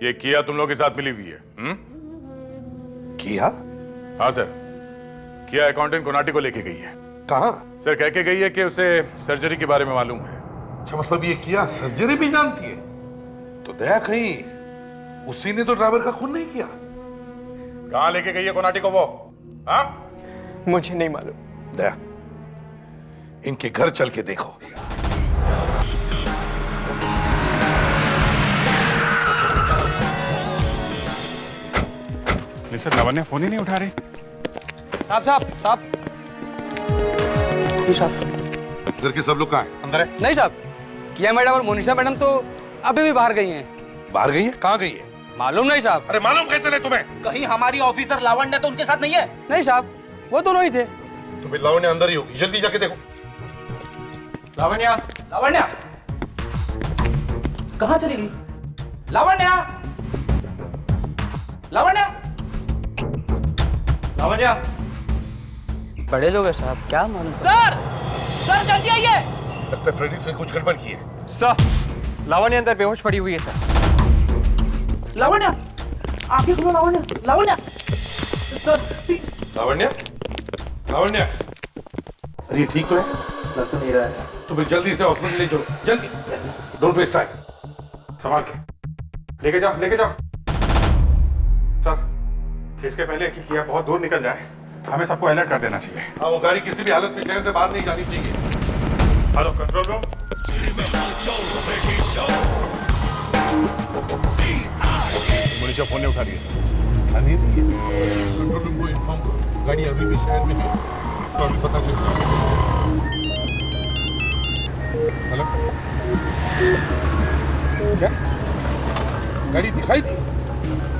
ये किया तुम लोग के साथ मिली हुई है? किया? हाँ सर, किया अकाउंटेंट कोनाटी को लेके गई है। कहाँ? सर कह के गई है कि उसे सर्जरी के बारे में मालूम है। अच्छा, मतलब ये किया सर्जरी भी जानती है? तो दया कहीं उसी ने तो ड्राइवर का खून नहीं किया? कहाँ लेके गई है कोनाटी को वो? हाँ? मुझे नहीं मालूम। दया, इनके घर चल के देखो। सर, लावण्या फोन ही नहीं उठा रही। साहब घर के सब लोग कहाँ हैं? अंदर है? नहीं साहब, किया मैडम और मोनिशा मैडम तो अभी भी बाहर गई हैं। बाहर गई है? कहाँ गई है? मालूम नहीं साहब। अरे मालूम कैसे नहीं तुम्हें? कहीं हमारी ऑफिसर लावण्या तो उनके साथ नहीं है? नहीं साहब, वो दोनों ही थे। तो फिर लावण्या अंदर ही होगी, जल्दी जाके देखो। लावण्या, लावण्या कहाँ चली गई? लावण्या, लावण्या, लावण्या। बड़े लोग हैं साहब, क्या मालूम। सर, सर जल्दी आइए। लगता है फ्रेडिक्स ने कुछ गड़बड़ की है। सर, लावण्या अंदर बेहोश पड़ी हुई है सर। लावण्या, आंखें खोलो लावण्या, लावण्या। सर, लावण्या, लावण्या, अरे ये ठीक तो है? लग तो नहीं रहा है सर। तो फिर जल्दी से हॉस्पिटल ले चलो, जल्दी। Don't waste time. संभाल के लेके जाओ, लेके जाओ। सर, इसके पहले कि किया बहुत दूर निकल जाए, हमें सबको अलर्ट कर देना चाहिए। हाँ, वो गाड़ी किसी भी हालत में शहर से बाहर नहीं जानी चाहिए। Hello control room. Monisha phone नहीं उठा रही है सर। कंट्रोल रूम को इन्फॉर्म करो, गाड़ी अभी भी शहर में है, तो अभी पता चलता है। हेलो, क्या गाड़ी दिखाई दी?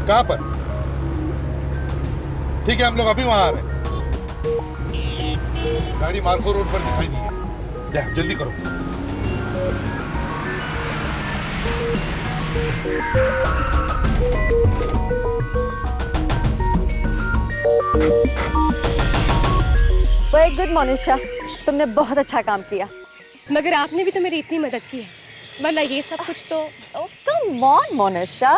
कहाँ पर? ठीक है, हम लोग अभी वहां आ रहे हैं। गाड़ी मार्को रोड पर दिखाई दी है। जल्दी करो। वेरी गुड मोनिशा, तुमने बहुत अच्छा काम किया। मगर आपने भी तो मेरी इतनी मदद की है, वरना ये सब कुछ तो। कम ऑन मोनिशा,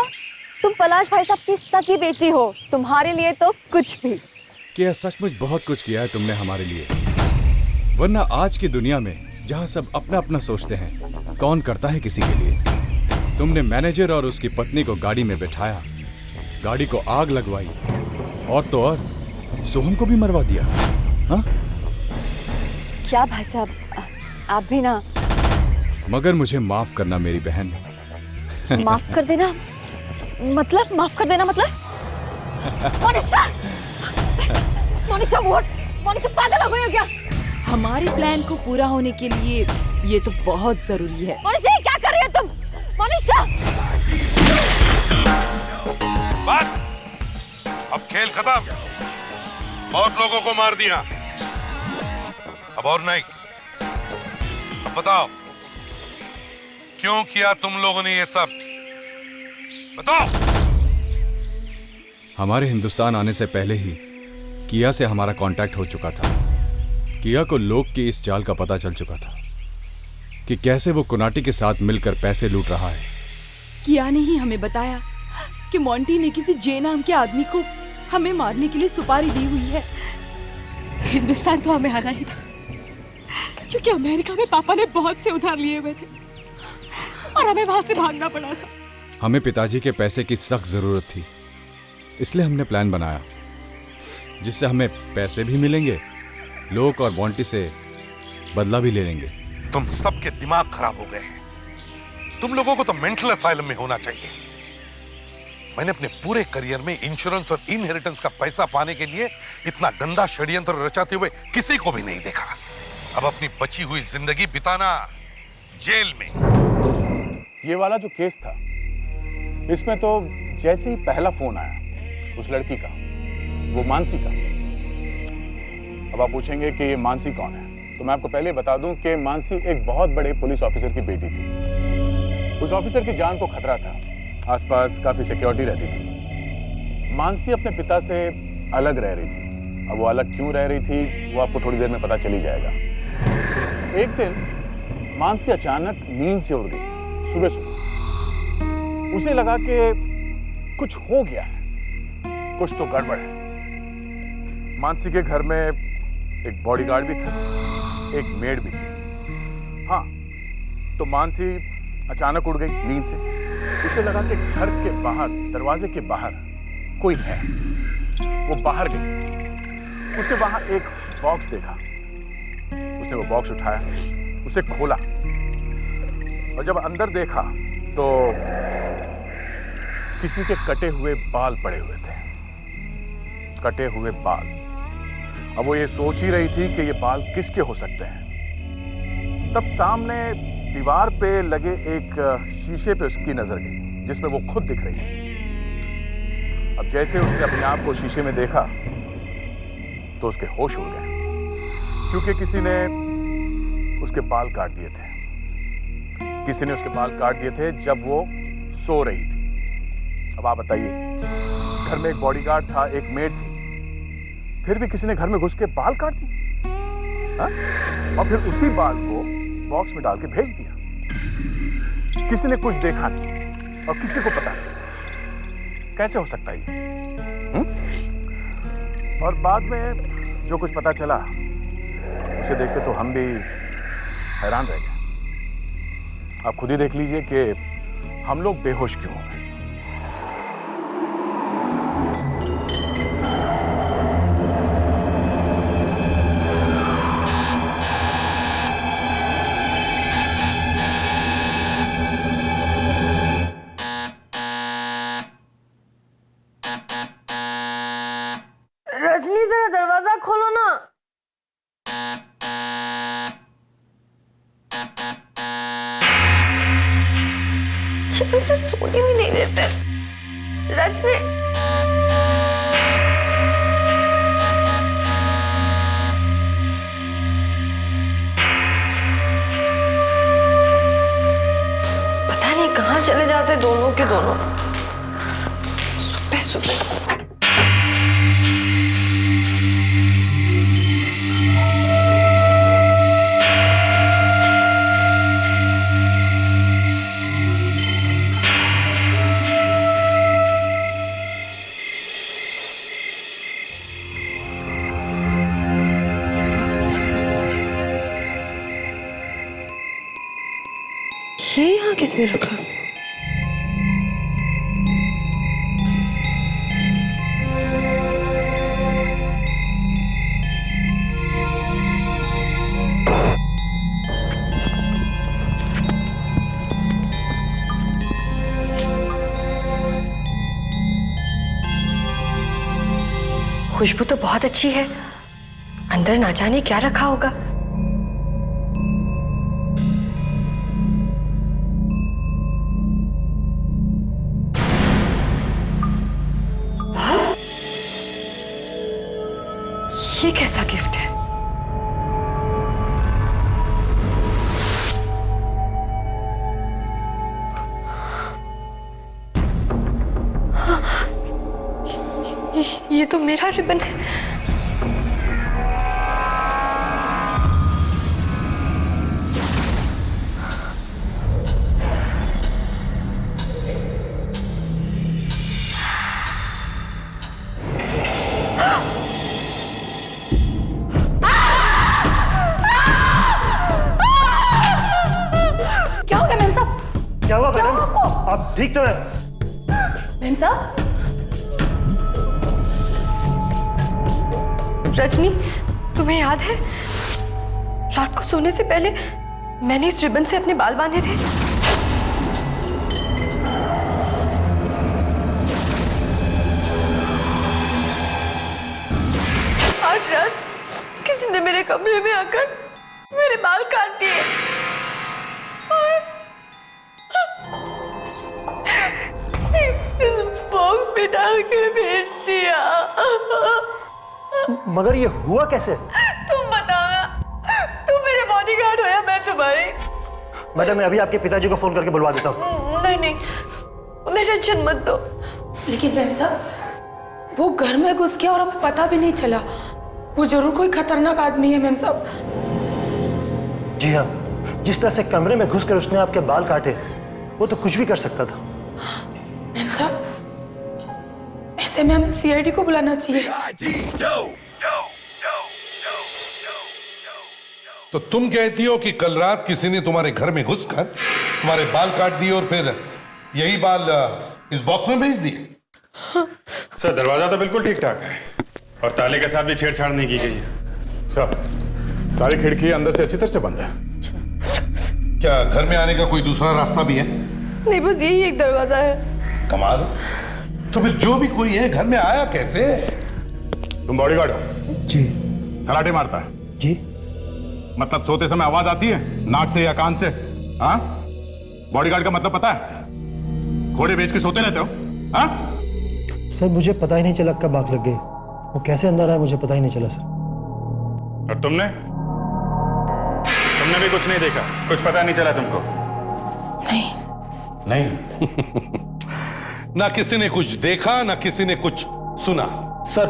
तुम पलाश भाई साहब की सगी बेटी हो, तुम्हारे लिए तो कुछ भी। क्या सचमुच बहुत कुछ किया है तुमने हमारे लिए, वरना आज की दुनिया में जहाँ सब अपना अपना सोचते हैं, कौन करता है किसी के लिए। तुमने मैनेजर और उसकी पत्नी को गाड़ी में बैठाया, गाड़ी को आग लगवाई, और तो और सोहम को भी मरवा दिया। हाँ? क्या भाई साहब, आप भी ना। मगर मुझे माफ करना मेरी बहन। माफ कर देना मतलब? माफ कर देना मतलब? मोनिशा! मोनिशा व्हाट? मोनिशा पागल हो गई हो क्या? हमारे प्लान को पूरा होने के लिए ये तो बहुत जरूरी है। मोनिशा, ये क्या कर रही हो तुम? मोनिशा! बस, अब खेल खत्म। बहुत लोगों को मार दिया, अब और नहीं। अब बताओ, क्यों किया तुम लोगों ने ये सब? बताओ। हमारे हिंदुस्तान आने से पहले ही किया से हमारा कांटेक्ट हो चुका था। किया को लोग की इस चाल का पता चल चुका था। कि कैसे वो कुनाटी के साथ मिलकर पैसे लूट रहा है। किया ने ही हमें बताया कि मोंटी ने किसी जे नाम के आदमी को हमें मारने के लिए सुपारी दी हुई है। हिंदुस्तान तो हमें आना ही था, क्योंकि अमेरिका में पापा ने बहुत से उधार लिए हुए थे और हमें वहां से भागना पड़ा था। हमें पिताजी के पैसे की सख्त जरूरत थी, इसलिए हमने प्लान बनाया जिससे हमें पैसे भी मिलेंगे, लोक और बॉन्टी से बदला भी ले लेंगे। तुम सबके दिमाग खराब हो गए हैं। तुम लोगों को तो मेंटल असाइलम में होना चाहिए। मैंने अपने पूरे करियर में इंश्योरेंस और इनहेरिटेंस का पैसा पाने के लिए इतना गंदा षड्यंत्र रचाते हुए किसी को भी नहीं देखा। अब अपनी बची हुई जिंदगी बिताना जेल में। ये वाला जो केस था, इसमें तो जैसे ही पहला फोन आया उस लड़की का, वो मानसी का। अब आप पूछेंगे कि ये मानसी कौन है, तो मैं आपको पहले बता दूं कि मानसी एक बहुत बड़े पुलिस ऑफिसर की बेटी थी। उस ऑफिसर की जान को खतरा था, आसपास काफी सिक्योरिटी रहती थी। मानसी अपने पिता से अलग रह रही थी। अब वो अलग क्यों रह रही थी वो आपको थोड़ी देर में पता चली जाएगा। एक दिन मानसी अचानक नींद से उड़ गई सुबह सुबह। उसे लगा कि कुछ हो गया है, कुछ तो गड़बड़ है। मानसी के घर में एक बॉडीगार्ड भी था, एक मेड भी थी। हाँ, तो मानसी अचानक उड़ गई नींद से। उसे लगा कि घर के बाहर, दरवाजे के बाहर कोई है। वो बाहर गई। उसने वहां एक बॉक्स देखा। उसने वो बॉक्स उठाया, उसे खोला और जब अंदर देखा तो किसी के कटे हुए बाल पड़े हुए थे। कटे हुए बाल। अब वो ये सोच ही रही थी कि ये बाल किसके हो सकते हैं। तब सामने दीवार पे लगे एक शीशे पे उसकी नजर गई, जिसमें वो खुद दिख रही थी। अब जैसे उसने अपने आप को शीशे में देखा तो उसके होश उड़ गए, क्योंकि किसी ने उसके बाल काट दिए थे। किसी ने उसके बाल काट दिए थे जब वो सो रही थी। अब आप बताइए, घर में एक बॉडीगार्ड था, एक मेड थी, फिर भी किसी ने घर में घुस के बाल काट दिए। हाँ? और फिर उसी बाल को बॉक्स में डाल के भेज दिया। किसी ने कुछ देखा नहीं और किसी को पता नहीं। कैसे हो सकता है ये? और बाद में जो कुछ पता चला उसे देखते तो हम भी हैरान रह गए। आप खुद ही देख लीजिए कि हम लोग बेहोश क्यों हो गए। रजनी, जरा दरवाजा खोलो ना। चैन से सोने भी नहीं देते। रजनी, पता नहीं कहाँ चले जाते दोनों के दोनों सुबह सुबह। ये यहाँ किसने रखा? खुशबू तो बहुत अच्छी है, अंदर ना जाने क्या रखा होगा। ये कैसा गिफ्ट है? ये तो मेरा रिबन है। क्या हुआ मैडम? आप ठीक तो है? मैम साहब, रजनी, तुम्हें याद है रात को सोने से पहले मैंने इस रिबन से अपने बाल बांधे थे? आज रात किसी ने मेरे कमरे में आकर मेरे बाल काट दिए और इस बॉक्स में डाल के भेज दिया। मगर ये हुआ कैसे? तुम बताओ ना, तुम मेरे बॉडीगार्ड हो या मैं तुम्हारी? मैडम मैं अभी आपके पिताजी को फोन करके बुलवा देता हूँ। नहीं नहीं, उन्हें टेंशन मत दो। लेकिन प्रेम साहब, वो घर में घुस गया और हमें पता भी नहीं चला। वो जरूर कोई खतरनाक आदमी है मैम साहब। जी हाँ, जिस तरह से कमरे में घुसकर उसने आपके बाल काटे, वो तो कुछ भी कर सकता था। मैम साहब, ऐसे में हमें सीआईडी को बुलाना चाहिए। तो तुम कहती हो कि कल रात किसी ने तुम्हारे घर में घुसकर तुम्हारे बाल काट दिए और फिर यही बाल इस बॉक्स में भेज दिए? सर, दरवाजा तो बिल्कुल ठीक ठाक है और ताले के साथ भी छेड़छाड़ नहीं की गई है। सर, सारी खिड़की अंदर से अच्छी तरह से बंद है। क्या घर में आने का कोई दूसरा रास्ता भी है? नहीं, बस यही एक दरवाजा है। कमाल। तो फिर जो भी कोई है घर में आया कैसे? तुम बॉडीगार्ड हो? जी। खराटे मारता है? जी। मतलब सोते समय आवाज आती है नाक से या कान से? हाँ, बॉडीगार्ड का मतलब पता है? घोड़े बेच के सोते रहते हो? हाँ? सर मुझे पता ही नहीं चला कब आग लग गई। वो कैसे अंदर आया मुझे पता ही नहीं चला सर। और तुमने भी कुछ नहीं देखा? कुछ पता नहीं चला तुमको? नहीं। ना किसी ने कुछ देखा ना किसी ने कुछ सुना। सर,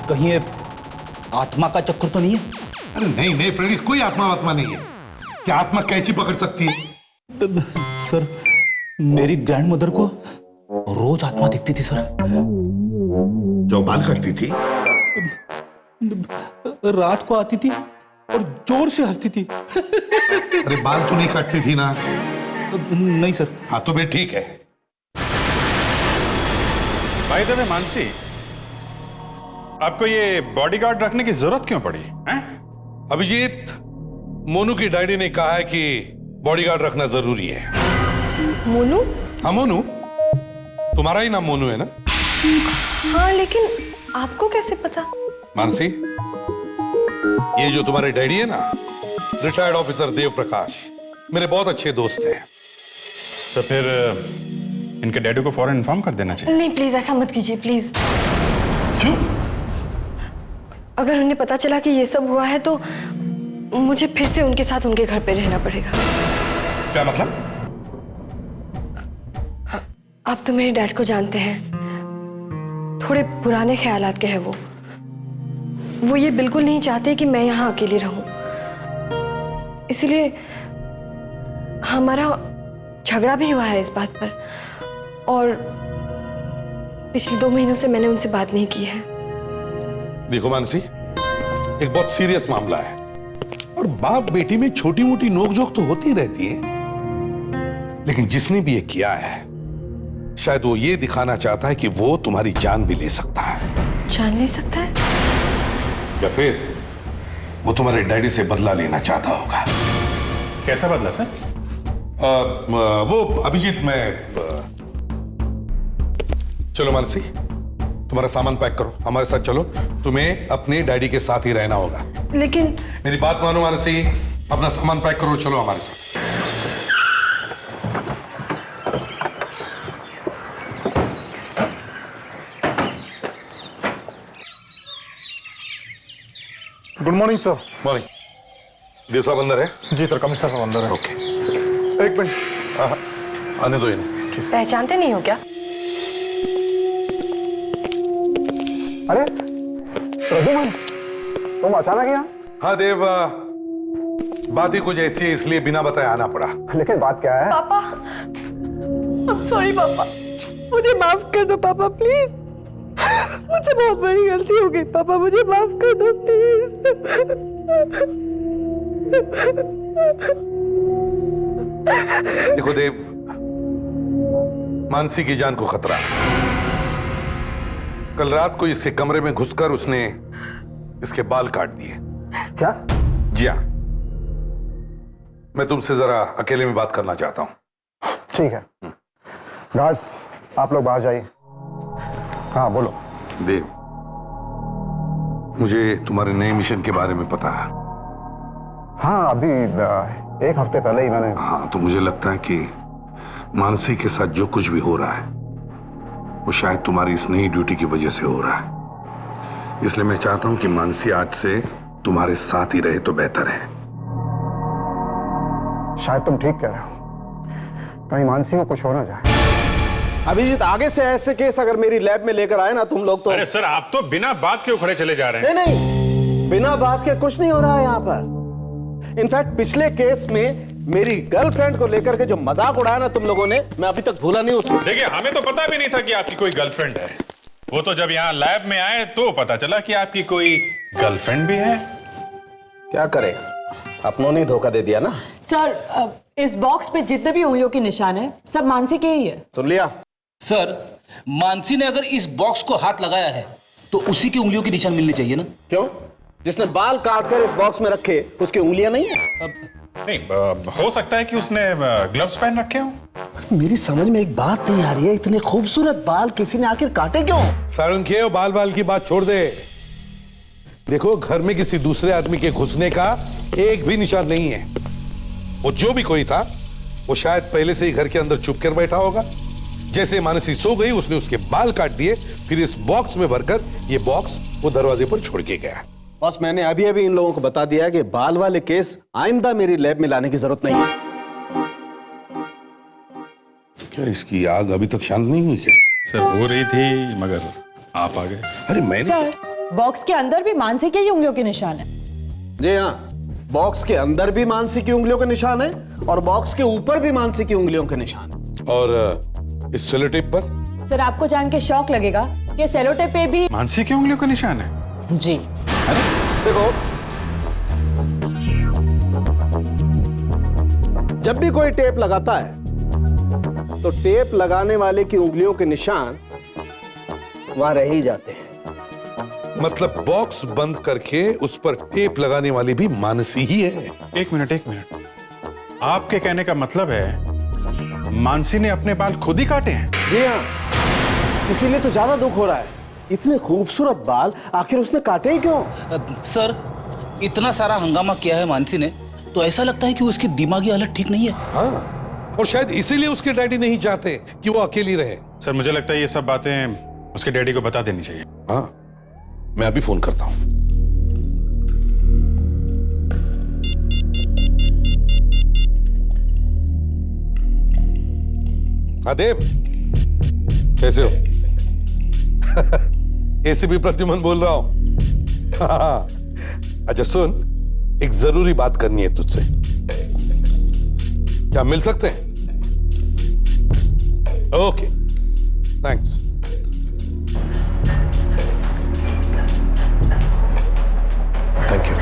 कहीं ये आत्मा का चक्कर तो नहीं है? अरे नहीं नहीं फ्रेंड्स, कोई आत्मा नहीं है। क्या आत्मा कैची पकड़ सकती है? सर, मेरी ग्रैंडमदर को रोज आत्मा दिखती थी सर। जो बाल काटती थी? रात को आती थी और जोर से हंसती थी। अरे बाल तो नहीं काटती थी ना? नहीं सर। हाँ तो फिर ठीक है। भाई साहब मानसी, आपको ये बॉडीगार्ड रखने की जरूरत क्यों पड़ी हैं? अभिजीत, मोनू की डैडी ने कहा है कि बॉडीगार्ड रखना जरूरी है। मोनू? हाँ मोनू, तुम्हारा ही नाम मोनू है ना? हाँ, लेकिन आपको कैसे पता? मानसी, ये जो तुम्हारे डैडी है ना, रिटायर्ड ऑफिसर देव प्रकाश, मेरे बहुत अच्छे दोस्त हैं। तो फिर इनके डैडी को फौरन इन्फॉर्म कर देना चाहिए। नहीं प्लीज, ऐसा मत कीजिए प्लीज। क्यों? अगर उन्हें पता चला कि ये सब हुआ है तो मुझे फिर से उनके साथ उनके घर पे रहना पड़ेगा। क्या मतलब? आप तो मेरे डैड को जानते हैं, थोड़े पुराने ख्यालात के हैं वो ये बिल्कुल नहीं चाहते कि मैं यहाँ अकेली रहूं। इसलिए हमारा झगड़ा भी हुआ है इस बात पर, और पिछले 2 महीनों से मैंने उनसे बात नहीं की है। देखो मानसी, एक बहुत सीरियस मामला है और बाप बेटी में छोटी मोटी नोकझोंक तो होती रहती है, लेकिन जिसने भी ये किया है शायद वो ये दिखाना चाहता है कि वो तुम्हारी जान भी ले सकता है। जान ले सकता है? या फिर वो तुम्हारे डैडी से बदला लेना चाहता होगा। कैसा बदला सर? वो अभिजीत, चलो मानसी, तुम्हारा सामान पैक करो, हमारे साथ चलो। तुम्हें अपने डैडी के साथ ही रहना होगा। लेकिन मेरी बात मानो मानसी, अपना सामान पैक करो, चलो हमारे साथ। Good morning sir. मॉर्निंग। देव साहब अंदर है? जी सर, कमिश्नर साहब अंदर है। ओके, एक मिनट, आने दो इन्हें। पहचानते नहीं हो क्या? अरे रघुमन, तुम अचानक यहाँ? हाँ देव, बात ही कुछ ऐसी है, इसलिए बिना बताए आना पड़ा। लेकिन बात क्या है? पापा, I'm sorry पापा, मुझे माफ कर दो पापा प्लीज। मुझसे बहुत बड़ी गलती हो गई पापा, मुझे माफ कर दो प्लीज। देखो देव, मानसी की जान को खतरा है। कल रात को इसके कमरे में घुसकर उसने इसके बाल काट दिए। क्या? जी हाँ, मैं तुमसे जरा अकेले में बात करना चाहता हूं। ठीक है, गार्ड्स आप लोग बाहर जाइए। हाँ बोलो। देव, मुझे तुम्हारे नए मिशन के बारे में पता है। हाँ, अभी एक हफ्ते पहले ही मैंने। हाँ, तो मुझे लगता है कि मानसी के साथ जो कुछ भी हो रहा है वो शायद तुम्हारी इस नई ड्यूटी की वजह से हो रहा है। इसलिए मैं चाहता हूं कि मानसी आज से तुम्हारे साथ ही रहे तो बेहतर है। शायद तुम ठीक कह रहे हो, कहीं मानसी को कुछ हो ना जाए। अभिजीत, आगे से ऐसे केस अगर मेरी लैब में लेकर आए ना तुम लोग तो। अरे सर, आप तो बिना बात के उखड़े चले जा रहे हैं। नहीं, बिना बात के कुछ नहीं हो रहा है यहाँ पर। इनफैक्ट पिछले केस में मेरी गर्लफ्रेंड को लेकर के जो मजाक उड़ाया ना तुम लोगों ने, मैं अभी तक भूला नहीं उसको। देखिए, हमें तो पता भी नहीं था कि आपकी कोई गर्लफ्रेंड है। वो तो जब यहाँ लैब में आए तो पता चला कि आपकी कोई गर्लफ्रेंड भी है। क्या करें, अपनों ने धोखा दे दिया ना। सर, इस बॉक्स पे जितने भी उंगलियों के निशान है सब मानसी के ही है। सुन लिया? सर, मानसी ने अगर इस बॉक्स को हाथ लगाया है तो उसी की उंगलियों के निशान मिलने चाहिए ना। क्यों? जिसने बाल काटकर इस बॉक्स में रखे उसकी उंगलियां नहीं है? नहीं, हो सकता है कि उसने ग्लव्स पहन रखे हो। मेरी समझ में एक बात नहीं आ रही है, इतने खूबसूरत बाल किसी ने आखिर काटे क्यों? सारंगे, बाल बाल की बात छोड़ दे। देखो, घर में किसी दूसरे आदमी के घुसने का एक भी निशान नहीं है। वो जो भी कोई था वो शायद पहले से ही घर के अंदर छुप कर बैठा होगा। जैसे मानसी सो गई, उसने उसके बाल काट दिए, फिर इस बॉक्स में भरकर ये बॉक्स वो दरवाजे पर छोड़ के गया। बस मैंने अभी अभी इन लोगों को बता दिया है कि बाल वाले केस आइंदा मेरी लैब में लाने की जरूरत नहीं है। क्या इसकी आग अभी तक शांत नहीं हुई क्या? सर, हो रही थी मगर आप आ गए। अरे मैंने सर, बॉक्स के अंदर भी मानसी के ही उंगलियों के निशान है। जी हाँ, बॉक्स के अंदर भी मानसी की उंगलियों के निशान है और बॉक्स के ऊपर भी मानसी की उंगलियों के निशान है। और इस सेलोटेप पर? सर, आपको जान के शौक लगेगा कि सेलोटेप पे भी मानसी की उंगलियों का निशान है। जी। देखो, जब भी कोई टेप लगाता है तो टेप लगाने वाले की उंगलियों के निशान वहां रह ही जाते हैं। मतलब बॉक्स बंद करके उस पर टेप लगाने वाली भी मानसी ही है। एक मिनट, आपके कहने का मतलब है मानसी ने अपने बाल खुद ही काटे हैं? जी हाँ, इसीलिए तो ज्यादा दुख हो रहा है। इतने खूबसूरत बाल आखिर उसने काटे ही क्यों? सर, इतना सारा हंगामा किया है मानसी ने तो ऐसा लगता है कि उसकी दिमागी हालत ठीक नहीं है। हाँ, और शायद इसीलिए उसके डैडी नहीं चाहते कि वो अकेली रहे। सर, मुझे लगता है ये सब बातें उसके डैडी को बता देनी चाहिए। हाँ, मैं अभी फोन करता हूं। हाँ देव, कैसे हो? एसीपी प्रद्युमन बोल रहा हूं। हाँ, अच्छा सुन, एक जरूरी बात करनी है तुझसे। क्या मिल सकते हैं? Okay, thanks. Thank you.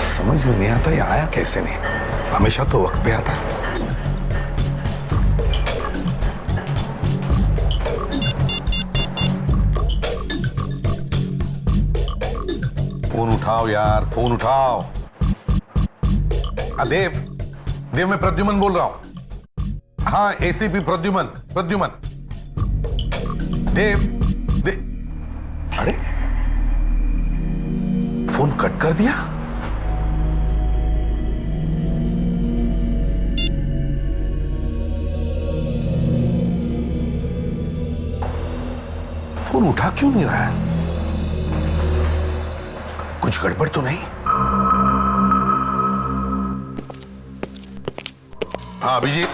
समझ में नहीं आता ये आया कैसे नहीं, हमेशा तो वक्त पे आता है। फोन उठाओ यार, फोन उठाओ। देव, मैं प्रद्युमन बोल रहा हूं। हाँ, एसीपी प्रद्युमन। देव, अरे फोन कट कर दिया। फोन उठा क्यों नहीं रहा है? कुछ गड़बड़ तो नहीं? हाँ अभिजीत,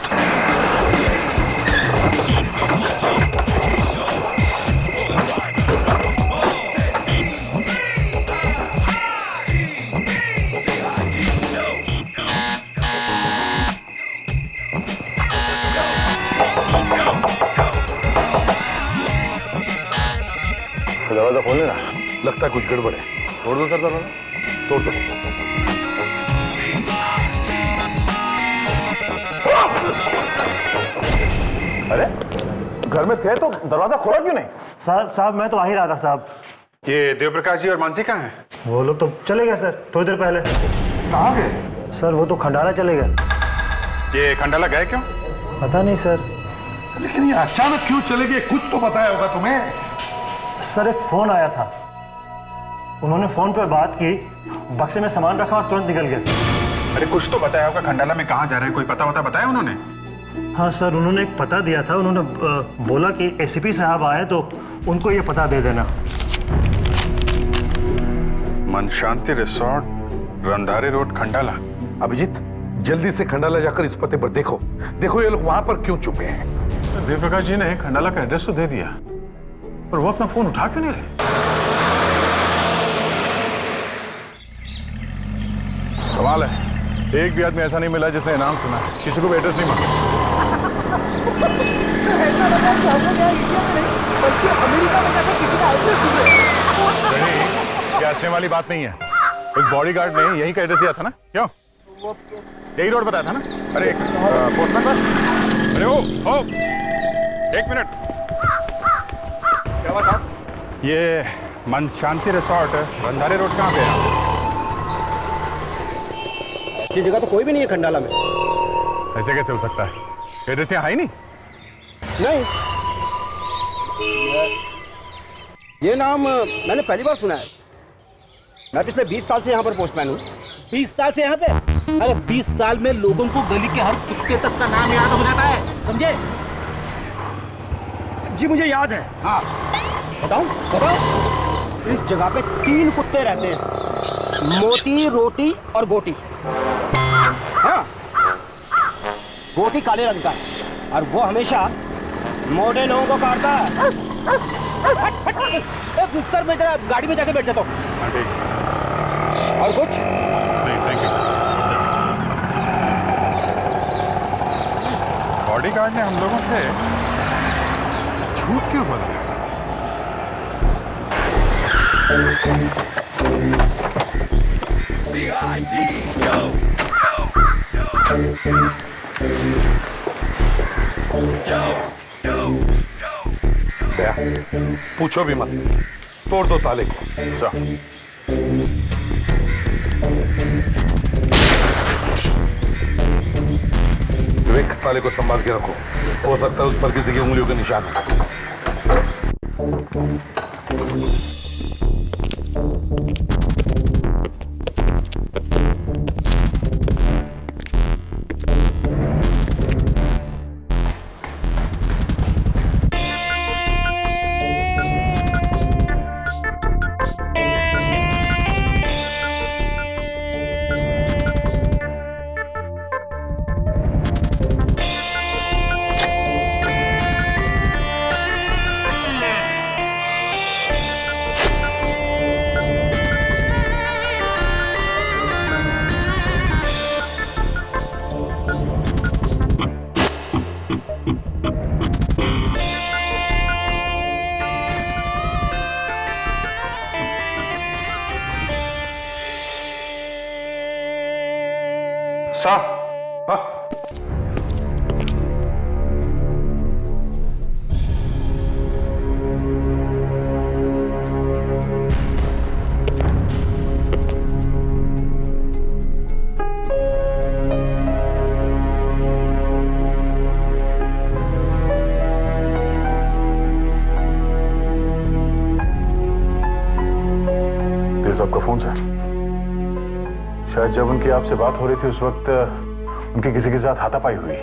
दरवाजा खोलने ना, लगता है कुछ गड़बड़ है। तोड़ दो सर दरवाजा, तोड़ दो। अरे घर में थे तो दरवाजा खोला क्यों नहीं? साहब मैं तो आ ही रहा था साहब। ये देवप्रकाश जी और मानसी कहाँ हैं? वो लोग तो चले गए सर थोड़ी देर पहले। कहाँ गए? सर वो तो खंडाला चले गए। ये खंडाला गए क्यों? पता नहीं सर। लेकिन ये अचानक क्यों चले गए, कुछ तो बताया होगा तुम्हें। सर एक फोन आया था, उन्होंने फोन पर बात की, बक्से में सामान रखा और तुरंत निकल गए। अरे कुछ तो बताया होगा, खंडाला में कहाँ जा रहे हैं, कोई पता बताया उन्होंने? हाँ सर, उन्होंने एक पता दिया था, उन्होंने बोला कि एसीपी साहब आए तो उनको ये पता दे देना। मन शांति रिसोर्ट, रंधारे रोड, खंडाला। अभिजीत जल्दी से खंडाला जाकर इस पते पर देखो ये लोग वहां पर क्यों छुपे हैं। देवप्रकाश जी ने खंडाला का एड्रेस तो दे दिया, पर वो अपना फोन उठा क्यों नहीं रहे? सवाल है, एक भी आदमी ऐसा नहीं मिला जिसने इनाम सुना, किसी को भी एड्रेस नहीं मांगा। ऐसा लगा कि हम लोग यहाँ इंडिया में नहीं बल्कि अमेरिका में जाकर किसी का एड्रेस ढूंढे। नहीं, ये हंसने वाली बात नहीं है। एक बॉडीगार्ड ने यही का एड्रेस दिया था ना, क्यों? यही रोड बताया था ना? अरे पोस्टमैन बस। अरे ओ एक मिनट, क्या बात आप? ये मन शांति रिसोर्ट रंधारे रोड कहाँ पे है? ऐसी जगह तो कोई भी नहीं है खंडाला में। ऐसे कैसे हो सकता है? एड्रेस यहाँ है ही नहीं। नहीं, ये नाम मैंने पहली बार सुना है। मैं पिछले 20 साल से यहाँ पर पोस्टमैन हूँ। 20 साल से यहाँ पे? अरे 20 साल में लोगों को गली के हर कुत्ते तक का नाम याद हो जाता है, समझे? जी मुझे याद है। हाँ बताऊं? इस जगह पे 3 कुत्ते रहते हैं, मोटी, रोटी और गोटी। हाँ, गोटी काले रंग का है और वो हमेशा मोटे लोगों को काटता है। बिस्तर में जरा गाड़ी में जाके बैठ जाता हूँ। और कुछ नहीं, थैंक यू। बॉडीगार्ड ने हम लोगों से झूठ क्यों बोला? पूछो भी मत, तोड़ दो ताले को। विवेक ताले को संभाल के रखो, हो सकता है उस पर किसी की उंगलियों के निशान हो। आपका फोन सर, शायद जब उनकी आपसे बात हो रही थी उस वक्त उनकी किसी के साथ हाथापाई हुई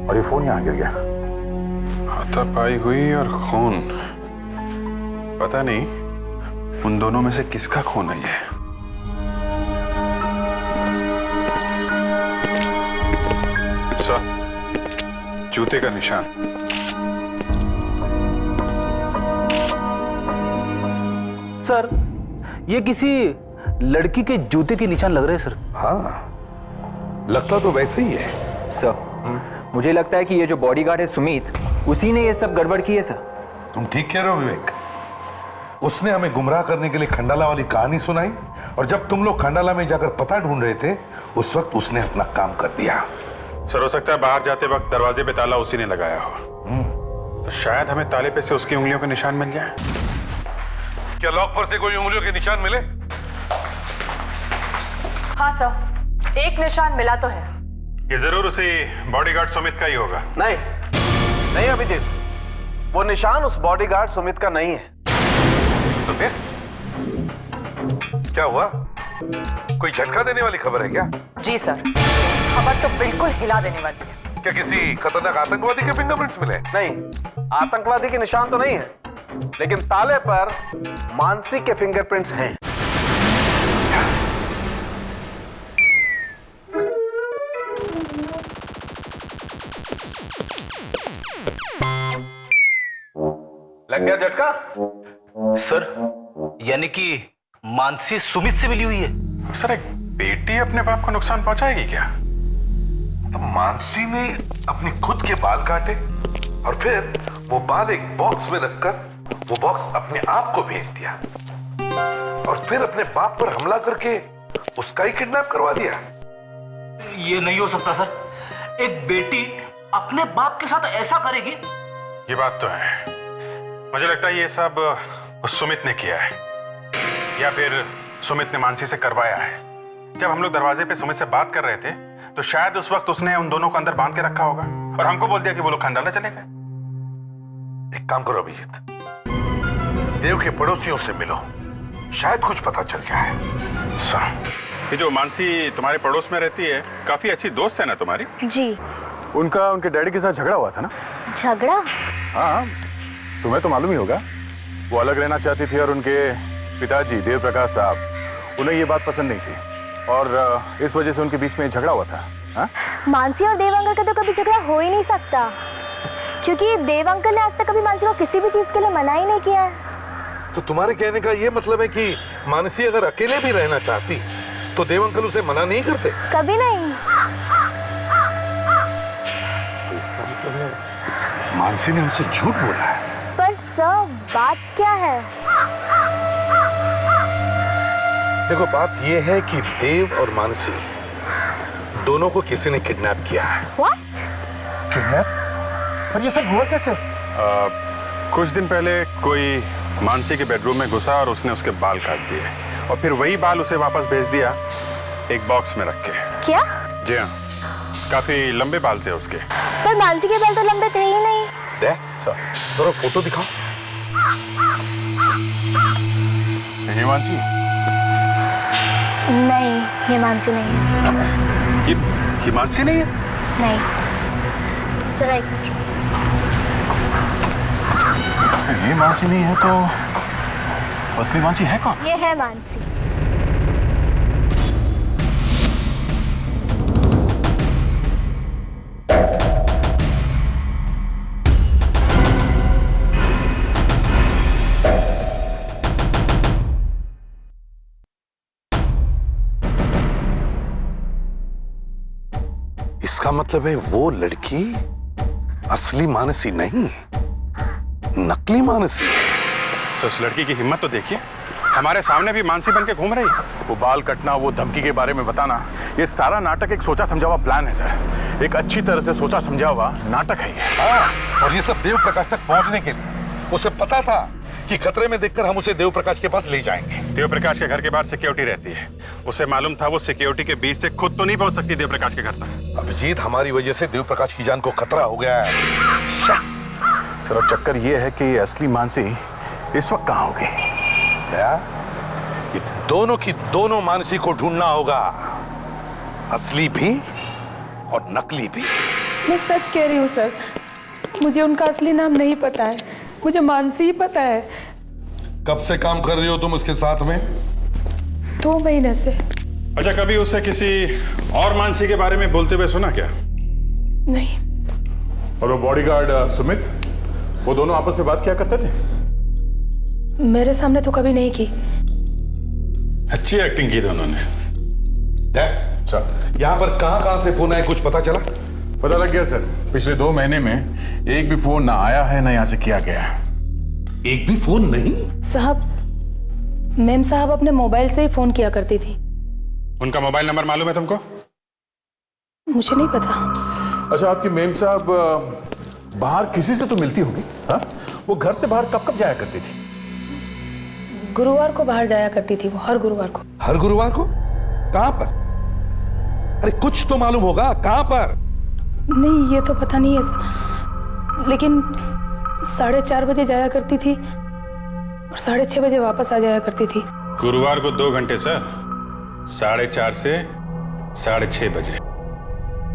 और ये फोन यहाँ गिर गया। हाथापाई हुई और खून, पता नहीं उन दोनों में से किसका खून है ये। सर, जूते का निशान। सर, ये किसी लड़की के जूते के निशान लग रहे हैं सर। हाँ, लगता तो वैसे ही है सर। मुझे लगता है कि ये जो बॉडीगार्ड है सुमित, उसी ने ये सब गड़बड़ की है सर। तुम ठीक कह रहे हो विवेक, उसने हमें गुमराह करने के लिए खंडाला वाली कहानी सुनाई और जब तुम लोग खंडाला में जाकर पता ढूंढ रहे थे उस वक्त उसने अपना काम कर दिया। सर, हो सकता है बाहर जाते वक्त दरवाजे पे ताला उसी ने लगाया हो। तो शायद हमें ताले पे से उसकी उंगलियों के निशान मिल जाए। क्या लॉक पर से कोई उंगलियों के निशान मिले? हाँ सर, एक निशान मिला तो है। ये जरूर उसी बॉडीगार्ड सुमित का ही होगा। नहीं नहीं अभिजीत, वो निशान उस बॉडीगार्ड सुमित का नहीं है। तो फिर क्या हुआ? कोई झटका देने वाली खबर है क्या? जी सर, खबर तो बिल्कुल हिला देने वाली है। क्या किसी खतरनाक आतंकवादी के फिंगरप्रिंट्स मिले? नहीं, आतंकवादी के निशान तो नहीं है, लेकिन ताले पर मानसी के फिंगरप्रिंट्स हैं। लग गया झटका? सर, यानी कि मानसी सुमित से मिली हुई है। सर, एक बेटी अपने बाप को नुकसान पहुंचाएगी क्या? तो मानसी ने अपने खुद के बाल काटे और फिर वो बाल एक बॉक्स में रखकर वो बॉक्स अपने आप को भेज दिया और फिर अपने बाप पर हमला करके उसका ही किडनैप करवा दिया। ये नहीं हो सकता सर, एक बेटी अपने बाप के साथ ऐसा करेगी? ये बात तो है। मुझे लगता है ये सब उस सुमित ने किया है, या फिर सुमित ने मानसी से करवाया है। जब हम लोग दरवाजे पे सुमित से बात कर रहे थे तो शायद उस वक्त उसने उन दोनों को अंदर बांध के रखा होगा और हमको बोल दिया कि वो लोग खंडाला चले गए। एक काम करो अभिजीत, देव के पड़ोसियों से मिलो, शायद कुछ पता चल जाए। ये जो मानसी तुम्हारे पड़ोस में रहती है, काफी अच्छी दोस्त है ना तुम्हारी? जी। उनका उनके डैडी के साथ झगड़ा हुआ था ना? झगड़ा? हाँ, तुम्हें तो मालूम ही होगा। वो अलग रहना चाहती थी और उनके पिताजी देव प्रकाश साहब, उन्हें ये बात पसंद नहीं थी और इस वजह से उनके बीच में झगड़ा हुआ था। हाँ? मानसी और देव अंकल का तो कभी झगड़ा हो ही नहीं सकता, क्योंकि देव अंकल ने आज तक कभी मानसी को किसी भी चीज के लिए मना ही नहीं किया है। तो तुम्हारे कहने का ये मतलब है कि मानसी अगर अकेले भी रहना चाहती तो देव अंकल उसे मना नहीं करते? कभी नहीं। तो इसका मतलब है मानसी ने उनसे झूठ बोला है। पर सर, बात क्या है? देखो, बात ये है कि देव और मानसी दोनों को किसी ने किडनैप किया है। What? किडनैप? पर ये सब हुआ कैसे? कुछ दिन पहले कोई मानसी के बेडरूम में घुसा और उसने उसके बाल काट दिए और फिर वही बाल उसे वापस भेज दिया एक बॉक्स में रख के। क्या? जी हाँ, काफी लंबे बाल थे उसके। पर मानसी के बाल तो लंबे थे ही नहीं। जरा फोटो दिखाओ। ये मानसी? नहीं, ये मानसी नहीं है। ये मानसी नहीं है? नहीं। जरा एक ये मानसी नहीं है तो असली मानसी है कौन? ये है मानसी। इसका मतलब है वो लड़की असली मानसी नहीं, नकली मानसी। तो उस लड़की की हिम्मत तो देखिए, हमारे सामने भी मानसी बन के घूम रही है। वो बाल कटना, वो धमकी के बारे में बताना, ये सारा नाटक एक सोचा समझा हुआ प्लान है सर। एक अच्छी तरह से सोचा समझा हुआ नाटक है ये। हाँ, और ये सब देव प्रकाश तक पहुंचने के लिए उसे पता था कि खतरे में देखकर हम उसे देव प्रकाश के पास ले जाएंगे। देव प्रकाश के घर के बाहर सिक्योरिटी रहती है, उसे मालूम था वो सिक्योरिटी के बीच से खुद तो नहीं पहुंच सकती देव प्रकाश के घर तक। अभिजीत, हमारी वजह से देव प्रकाश की जान को खतरा हो गया है। सर, अब चक्कर ये है कि असली मानसी इस वक्त कहाँ होगी? ये दोनों की दोनों मानसी को ढूंढना होगा, असली भी और नकली भी। मैं सच कह रही हूँ सर, मुझे उनका असली नाम नहीं पता है, मुझे मानसी ही पता है। कब से काम कर रही हो तुम उसके साथ में? 2 महीने से। अच्छा, कभी उसे किसी और मानसी के बारे में बोलते हुए सुना क्या? नहीं। और वो बॉडीगार्ड सुमित, वो दोनों आपस में बात किया करते थे? मेरे सामने तो कभी नहीं की। अच्छी एक्टिंग की दोनों ने। यहाँ पर कहाँ से फोन आए, कुछ पता चला? पता लग गया सर, पिछले 2 महीने में एक भी फोन ना आया है ना यहाँ से किया गया है। एक भी फोन नहीं? साहब, मैम साहब अपने मोबाइल से ही फोन किया करती थी। उनका मोबाइल नंबर मालूम है तुमको? मुझे नहीं पता। अच्छा, आपकी मेम साहब बाहर किसी से तो मिलती होगी। हाँ, वो घर से बाहर कब कब जाया करती थी? गुरुवार को बाहर जाया करती थी वो, हर गुरुवार को। हर गुरुवार को? कहां पर? अरे कुछ तो मालूम होगा, कहां पर? नहीं, ये तो पता नहीं है सर, लेकिन 4:30 बजे जाया करती थी और 6:30 बजे वापस आ जाया करती थी। गुरुवार को 2 घंटे सर, 4:30 से 6:30 बजे।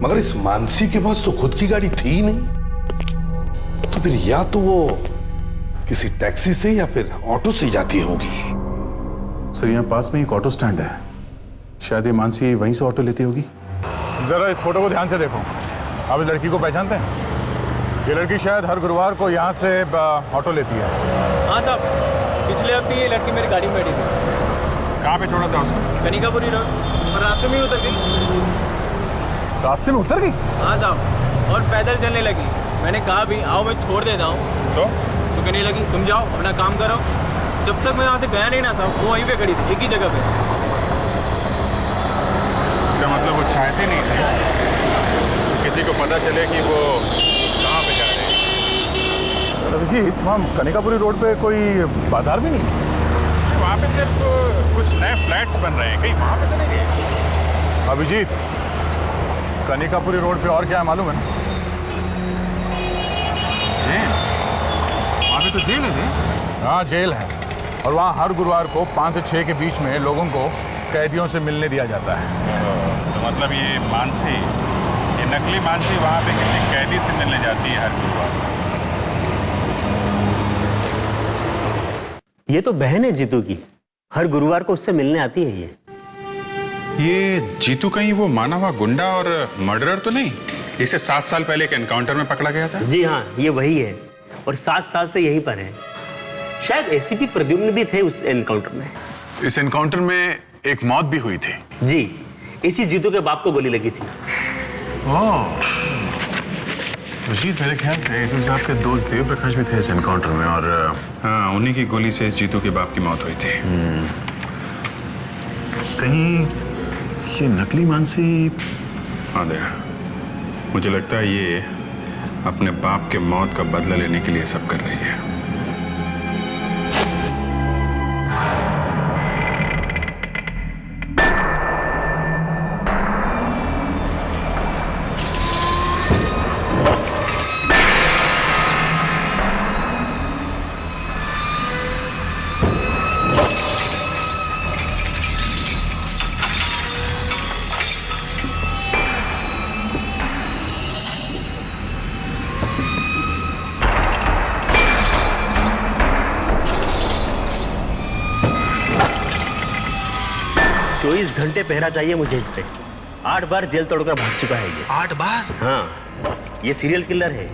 मगर इस मानसी के पास तो खुद की गाड़ी थी ही नहीं, तो फिर या तो वो किसी टैक्सी से या फिर ऑटो से जाती होगी। सर यहाँ पास में एक ऑटो स्टैंड है, शायद ये मानसी वहीं से ऑटो लेती होगी। जरा इस फोटो को ध्यान से देखो, आप इस लड़की को पहचानते हैं? ये लड़की शायद हर गुरुवार को यहाँ से ऑटो लेती है। हाँ साहब, पिछले हफ्ते ये लड़की मेरी गाड़ी में बैठी थी। कहाँ पे छोड़ा था उसको? कनिकापुरी रोड, और रास्ते में ही उतर गई। रास्ते में उतर गई? हाँ साहब, और पैदल चलने लगी। मैंने कहा भी आओ मैं छोड़ देता हूँ, तो कहने लगी तुम जाओ अपना काम करो। जब तक मैं वहाँ से गया नहीं ना था, वो वहीं पे खड़ी थी, एक ही जगह पे। इसका मतलब वो चाहते नहीं थे किसी को पता चले कि वो कहाँ पे जा रहे हैं। अभिजीत, वहाँ कनिकापुरी रोड पे कोई बाजार भी नहीं? वहाँ पे सिर्फ कुछ नए फ्लैट्स बन रहे हैं, कहीं वहाँ पे तो नहीं गए। अभिजीत, कनिकापुरी रोड पे और क्या है मालूम है? जेल? वहाँ पे तो जेल है। हाँ, जेल है, और वहाँ हर गुरुवार को 5 से 6 के बीच में लोगों को कैदियों से मिलने दिया जाता है। तो मतलब ये मानसी, ये नकली मानसी वहाँ पे किसी कैदी से मिलने जाती है हर गुरुवार। ये तो बहन है जीतू की, हर गुरुवार को उससे मिलने आती है। ये जीतू कहीं वो माना हुआ गुंडा और मर्डरर तो नहीं, जिसे 7 साल पहले एक एनकाउंटर में पकड़ा गया था? जी हाँ, ये वही है, और 7 साल से यहीं पर है। शायद एसीपी प्रद्युम्न भी थे उस एनकाउंटर में। इस एनकाउंटर में एक मौत भी हुई थी? जी, इसी जीतू के बाप को गोली लगी थी। अजीत, मेरे ख्याल से एसीपी साहब के दोस्त देव प्रकाश भी थे इस एनकाउंटर में, और हाँ, उन्हीं की गोली से जीतू के बाप की मौत हुई थी। कहीं ये नकली मानसी? हाँ दया, मुझे लगता है ये अपने बाप के मौत का बदला लेने के लिए सब कर रही है। इस घंटे पहरा चाहिए मुझे इस पे। 8 बार जेल तोड़कर भाग चुका है ये। 8 बार? हाँ, ये सीरियल किलर है।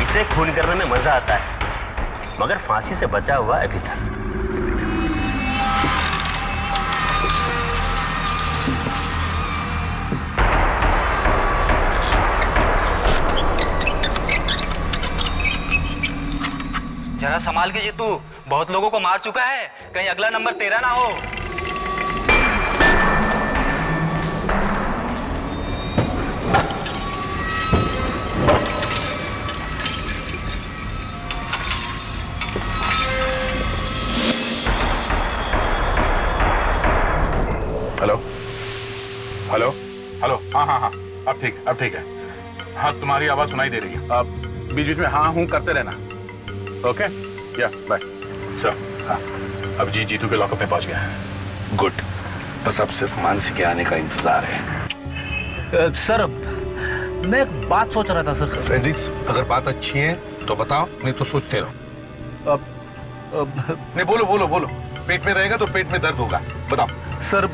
इसे खून करने में मजा आता है, मगर फांसी से बचा हुआ अभी तक। जरा संभाल के जीतू, बहुत लोगों को मार चुका है, कहीं अगला नंबर तेरा ना हो। हेलो हेलो हेलो, हाँ हाँ हाँ, अब ठीक है। हाँ, तुम्हारी आवाज सुनाई दे रही है। अब बीच बीच में हाँ हूँ करते रहना। ओके, या बाय। सर, हाँ, अब जीतू के लॉकअप में पहुंच गया है। गुड, बस अब सिर्फ मानसी के आने का इंतजार है। सर, मैं एक बात सोच रहा था सर। फ्रेडरिक्स, अगर बात अच्छी है तो बताओ, नहीं तो सोचते रहो। नहीं, बोलो। पेट में रहेगा तो पेट में दर्द होगा, बताओ। सर,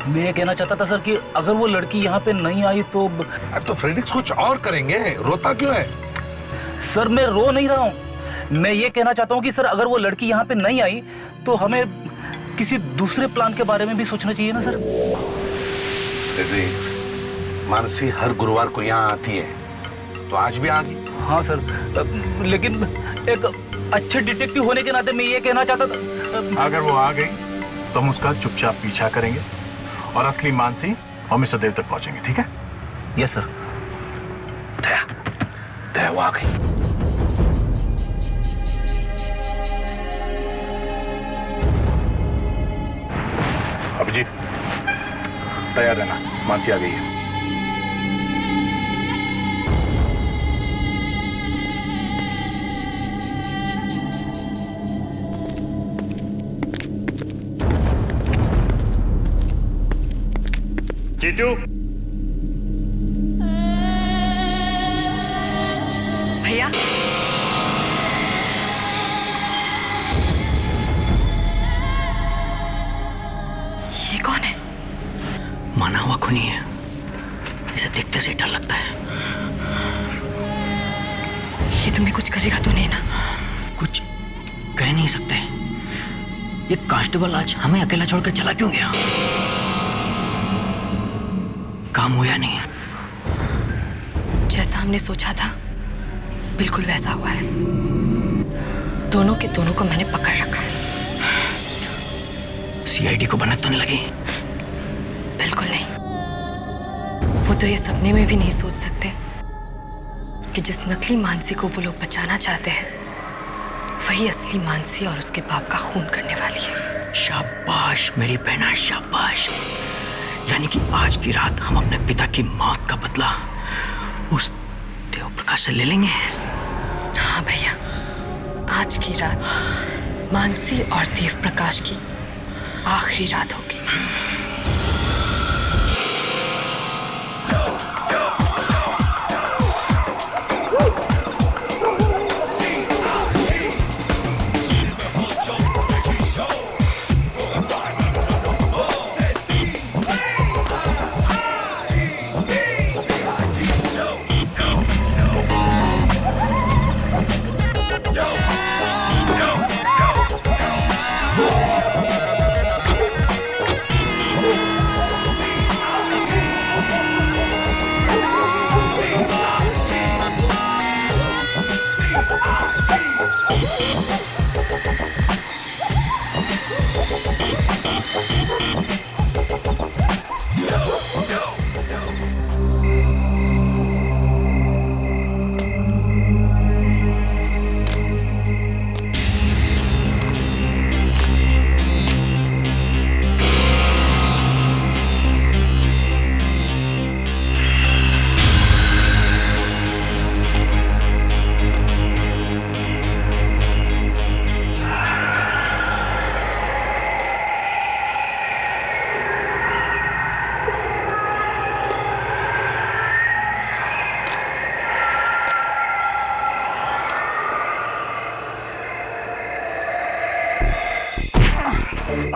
मैं ये कहना चाहता था सर कि अगर वो लड़की यहाँ पे नहीं आई तो... अब तो फ्रेडरिक्स कुछ और करेंगे, रोता क्यों है? सर, मैं रो नहीं रहा हूँ, मैं ये कहना चाहता हूँ कि सर अगर वो लड़की यहाँ पे नहीं आई तो हमें किसी दूसरे प्लान के बारे में भी सोचना चाहिए ना सर। फ्रेडरिक्स, मानसी हर गुरुवार को यहाँ आती है, तो आज भी आ गई। हाँ सर, लेकिन एक अच्छे डिटेक्टिव होने के नाते मैं ये कहना चाहता था, अगर वो आ गई तो हम उसका चुपचाप पीछा करेंगे और असली मानसी और मिस्टर देव तक पहुंचेंगे, ठीक है? Yes sir. लगता है वो आ गई। अभिजीत तैयार रहना, मानसी आ गई है। जीतू भैया ये कौन है? माना हुआ खूनी है, इसे देखते से डर लगता है। ये तुम्हें कुछ करेगा तो नहीं ना? कुछ कह नहीं सकते। ये कांस्टेबल आज हमें अकेला छोड़कर चला क्यों गया? काम हुआ नहीं। जैसा हमने सोचा था बिल्कुल वैसा हुआ है। दोनों के दोनों को मैंने पकड़ रखा है। सीआईडी को भनक तो नहीं लगी? बिल्कुल नहीं। वो तो ये सपने में भी नहीं सोच सकते कि जिस नकली मानसी को वो लोग बचाना चाहते हैं वही असली मानसी और उसके बाप का खून करने वाली है। शाबाश मेरी बहना, शाबाश। यानी कि आज की रात हम अपने पिता की मौत का बदला उस देव प्रकाश से ले लेंगे। हाँ भैया, आज की रात मानसी और देव प्रकाश की आखिरी रात होगी।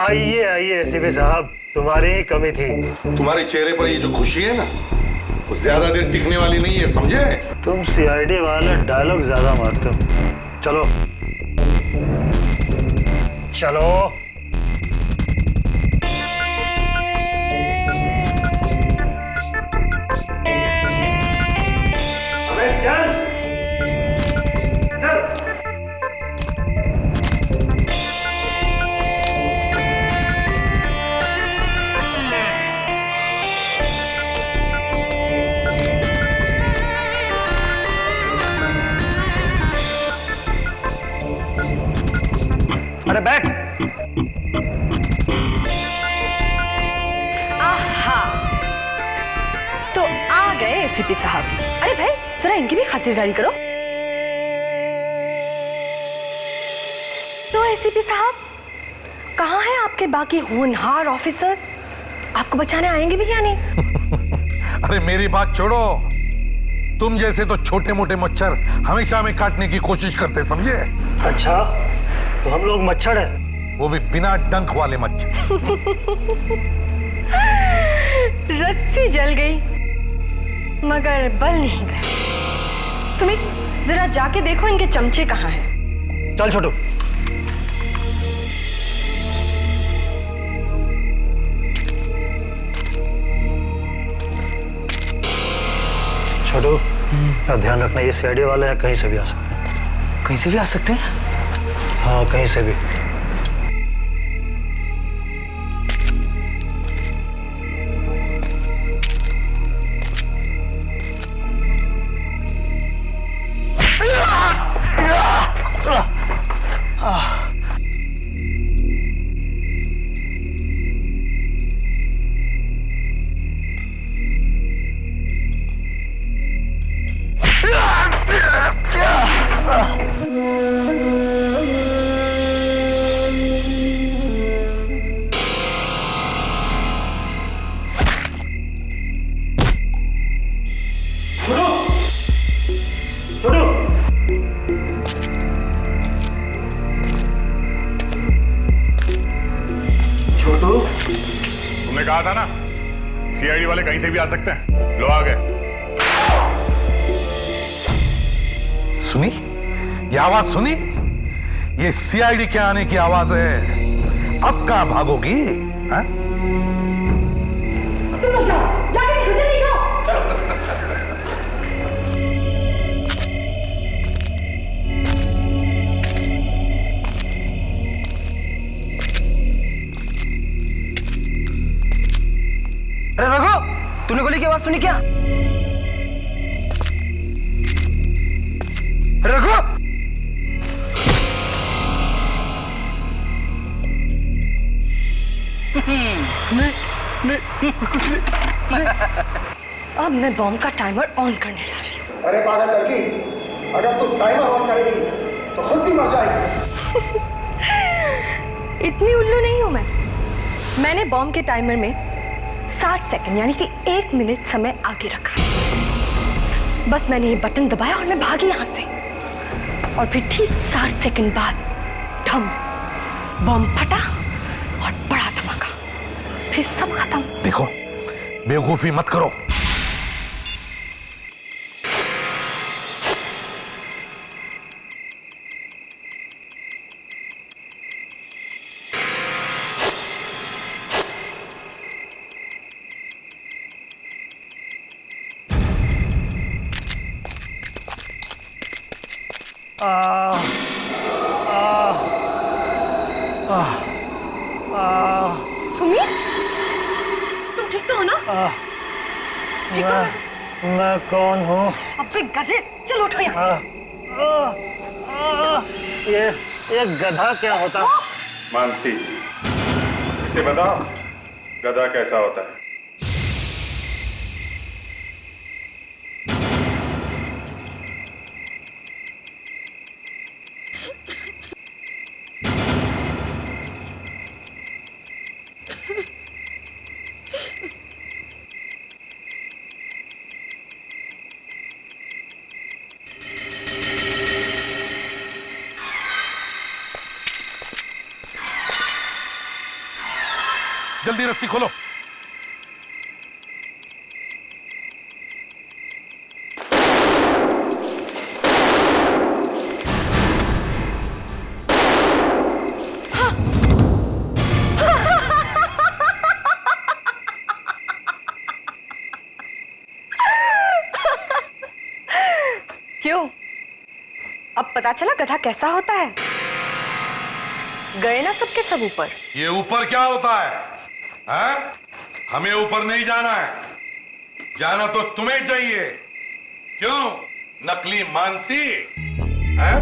आइए आइए एसीपी साहब, तुम्हारी ही कमी थी। तुम्हारे चेहरे पर ये जो खुशी है ना, वो ज्यादा देर टिकने वाली नहीं है, समझे? तुम सीआईडी वाले डायलॉग ज्यादा मारते हो। चलो चलो। चल अरे बैठ। आहा, तो आ गए एसीपी साहब। अरे भाई जरा इनकी भी खातिरदारी करो। तो एसीपी साहब, कहाँ हैं आपके बाकी होनहार ऑफिसर्स? आपको बचाने आएंगे भी या नहीं? अरे मेरी बात छोड़ो, तुम जैसे तो छोटे मोटे मच्छर हमेशा हमें काटने की कोशिश करते, समझे? अच्छा, तो हम लोग मच्छर हैं? वो भी बिना डंक वाले मच्छर। रस्सी जल गई मगर बल नहीं गए। सुमित, जरा जाके देखो इनके चमचे कहाँ हैं। चल छोटू। छोटू, ध्यान रखना, ये सीआईडी वाले हैं, कहीं से भी आ सकते हैं। कहीं से भी आ सकते हैं? हाँ, कहीं से भी। कहा था ना, सीआईडी वाले कहीं से भी आ सकते हैं। लो आ गए। सुनी ये आवाज सुनी? ये सीआईडी के आने की आवाज है। अब कहां भागोगी? हाँ? अरे रघु, तूने गोली की आवाज सुनी क्या? रघु! नहीं, कुछ नहीं। अब मैं बॉम्ब का टाइमर ऑन करने जा रही हूँ। अरे पागल लड़की, अगर तू टाइमर ऑन करेगी तो खुद भी मर जाएगी। इतनी उल्लू नहीं हूं मैं। मैंने बॉम्ब के टाइमर में 60 सेकंड यानी कि 1 मिनट समय आगे रखा है। बस मैंने ये बटन दबाया और मैं भागी यहां से। और फिर ठीक 60 सेकंड बाद ढम, बॉम्ब फटा और बड़ा धमाका। फिर सब खत्म। देखो, बेवकूफी मत करो। सुमित, तुम ठीक तो हो ना? ठीक तो हो? मैं कौन हूँ? अबे गधे, चलो उठो यहाँ से। ये गधा क्या होता है? मानसी, इसे बताओ गधा कैसा होता है? जल्दी रस्सी खोलो। क्यों? अब पता चला गधा कैसा होता है? गए ना सबके सब ऊपर। ये ऊपर क्या होता है? हैं? हमें ऊपर नहीं जाना है, जाना तो तुम्हें चाहिए। क्यों नकली मानसी? हैं?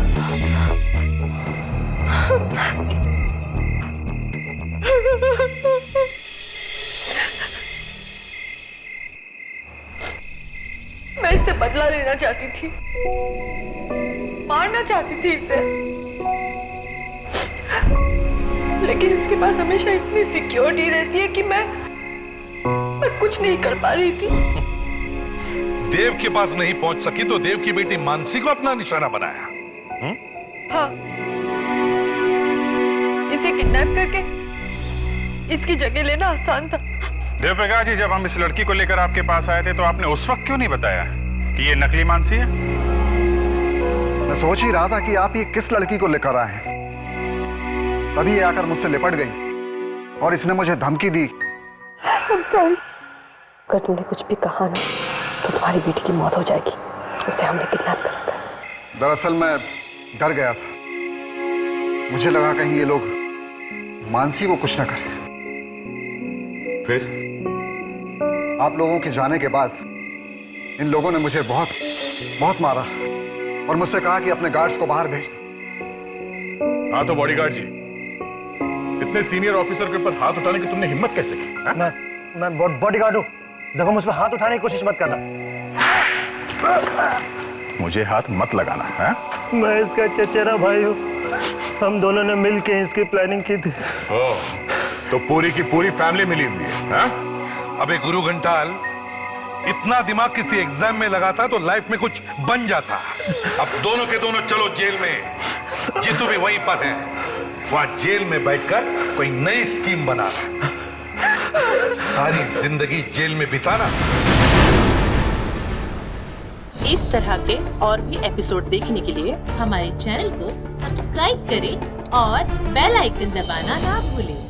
मैं इससे बदला लेना चाहती थी, मारना चाहती थी इसे, लेकिन इसके पास हमेशा इतनी सिक्योरिटी रहती है कि मैं कुछ नहीं कर पा रही थी। देव के पास नहीं पहुंच सकी तो देव की बेटी मानसी को अपना निशाना बनाया। हाँ, इसे किडनैप करके इसकी जगह लेना आसान था। देव प्रकाश जी, जब हम इस लड़की को लेकर आपके पास आए थे तो आपने उस वक्त क्यों नहीं बताया कि ये नकली मानसी है? मैं सोच ही रहा था कि आप ये किस लड़की को लेकर आए हैं। तभी ये आकर मुझसे लिपट गई और इसने मुझे धमकी दी। अगर तुमने कुछ भी कहा ना तो तुम्हारी बेटी की मौत हो जाएगी। उसे हमने किडनैप कर रखा है। दरअसल मैं डर गया था, मुझे लगा कहीं ये लोग मानसी को कुछ न करें। फिर आप लोगों के जाने के बाद इन लोगों ने मुझे बहुत बहुत मारा और मुझसे कहा कि अपने गार्ड्स को बाहर भेज दो। हाँ तो बॉडीगार्ड जी, इतने सीनियर ऑफिसर के ऊपर हाथ उठाने की तुमने हिम्मत कैसे की? मैं बॉडीगार्ड हूँ। देखो, मुझ पर हाथ उठाने की कोशिश मत करना। मुझे हाथ मत लगाना है। मैं इसका चचेरा भाई हूँ। हम दोनों ने मिलकर इसकी प्लानिंग की थी। तो पूरी की पूरी फैमिली मिली हुई है। अबे गुरु घंटाल, इतना दिमाग किसी एग्जाम में लगाता तो लाइफ में कुछ बन जाता। अब दोनों के दोनों चलो जेल में। जीतू भी वहीं पर है, वहां जेल में बैठकर कोई नई स्कीम बना। सारी जिंदगी जेल में बिताना। इस तरह के और भी एपिसोड देखने के लिए हमारे चैनल को सब्सक्राइब करें और बेल आइकन दबाना ना भूलें।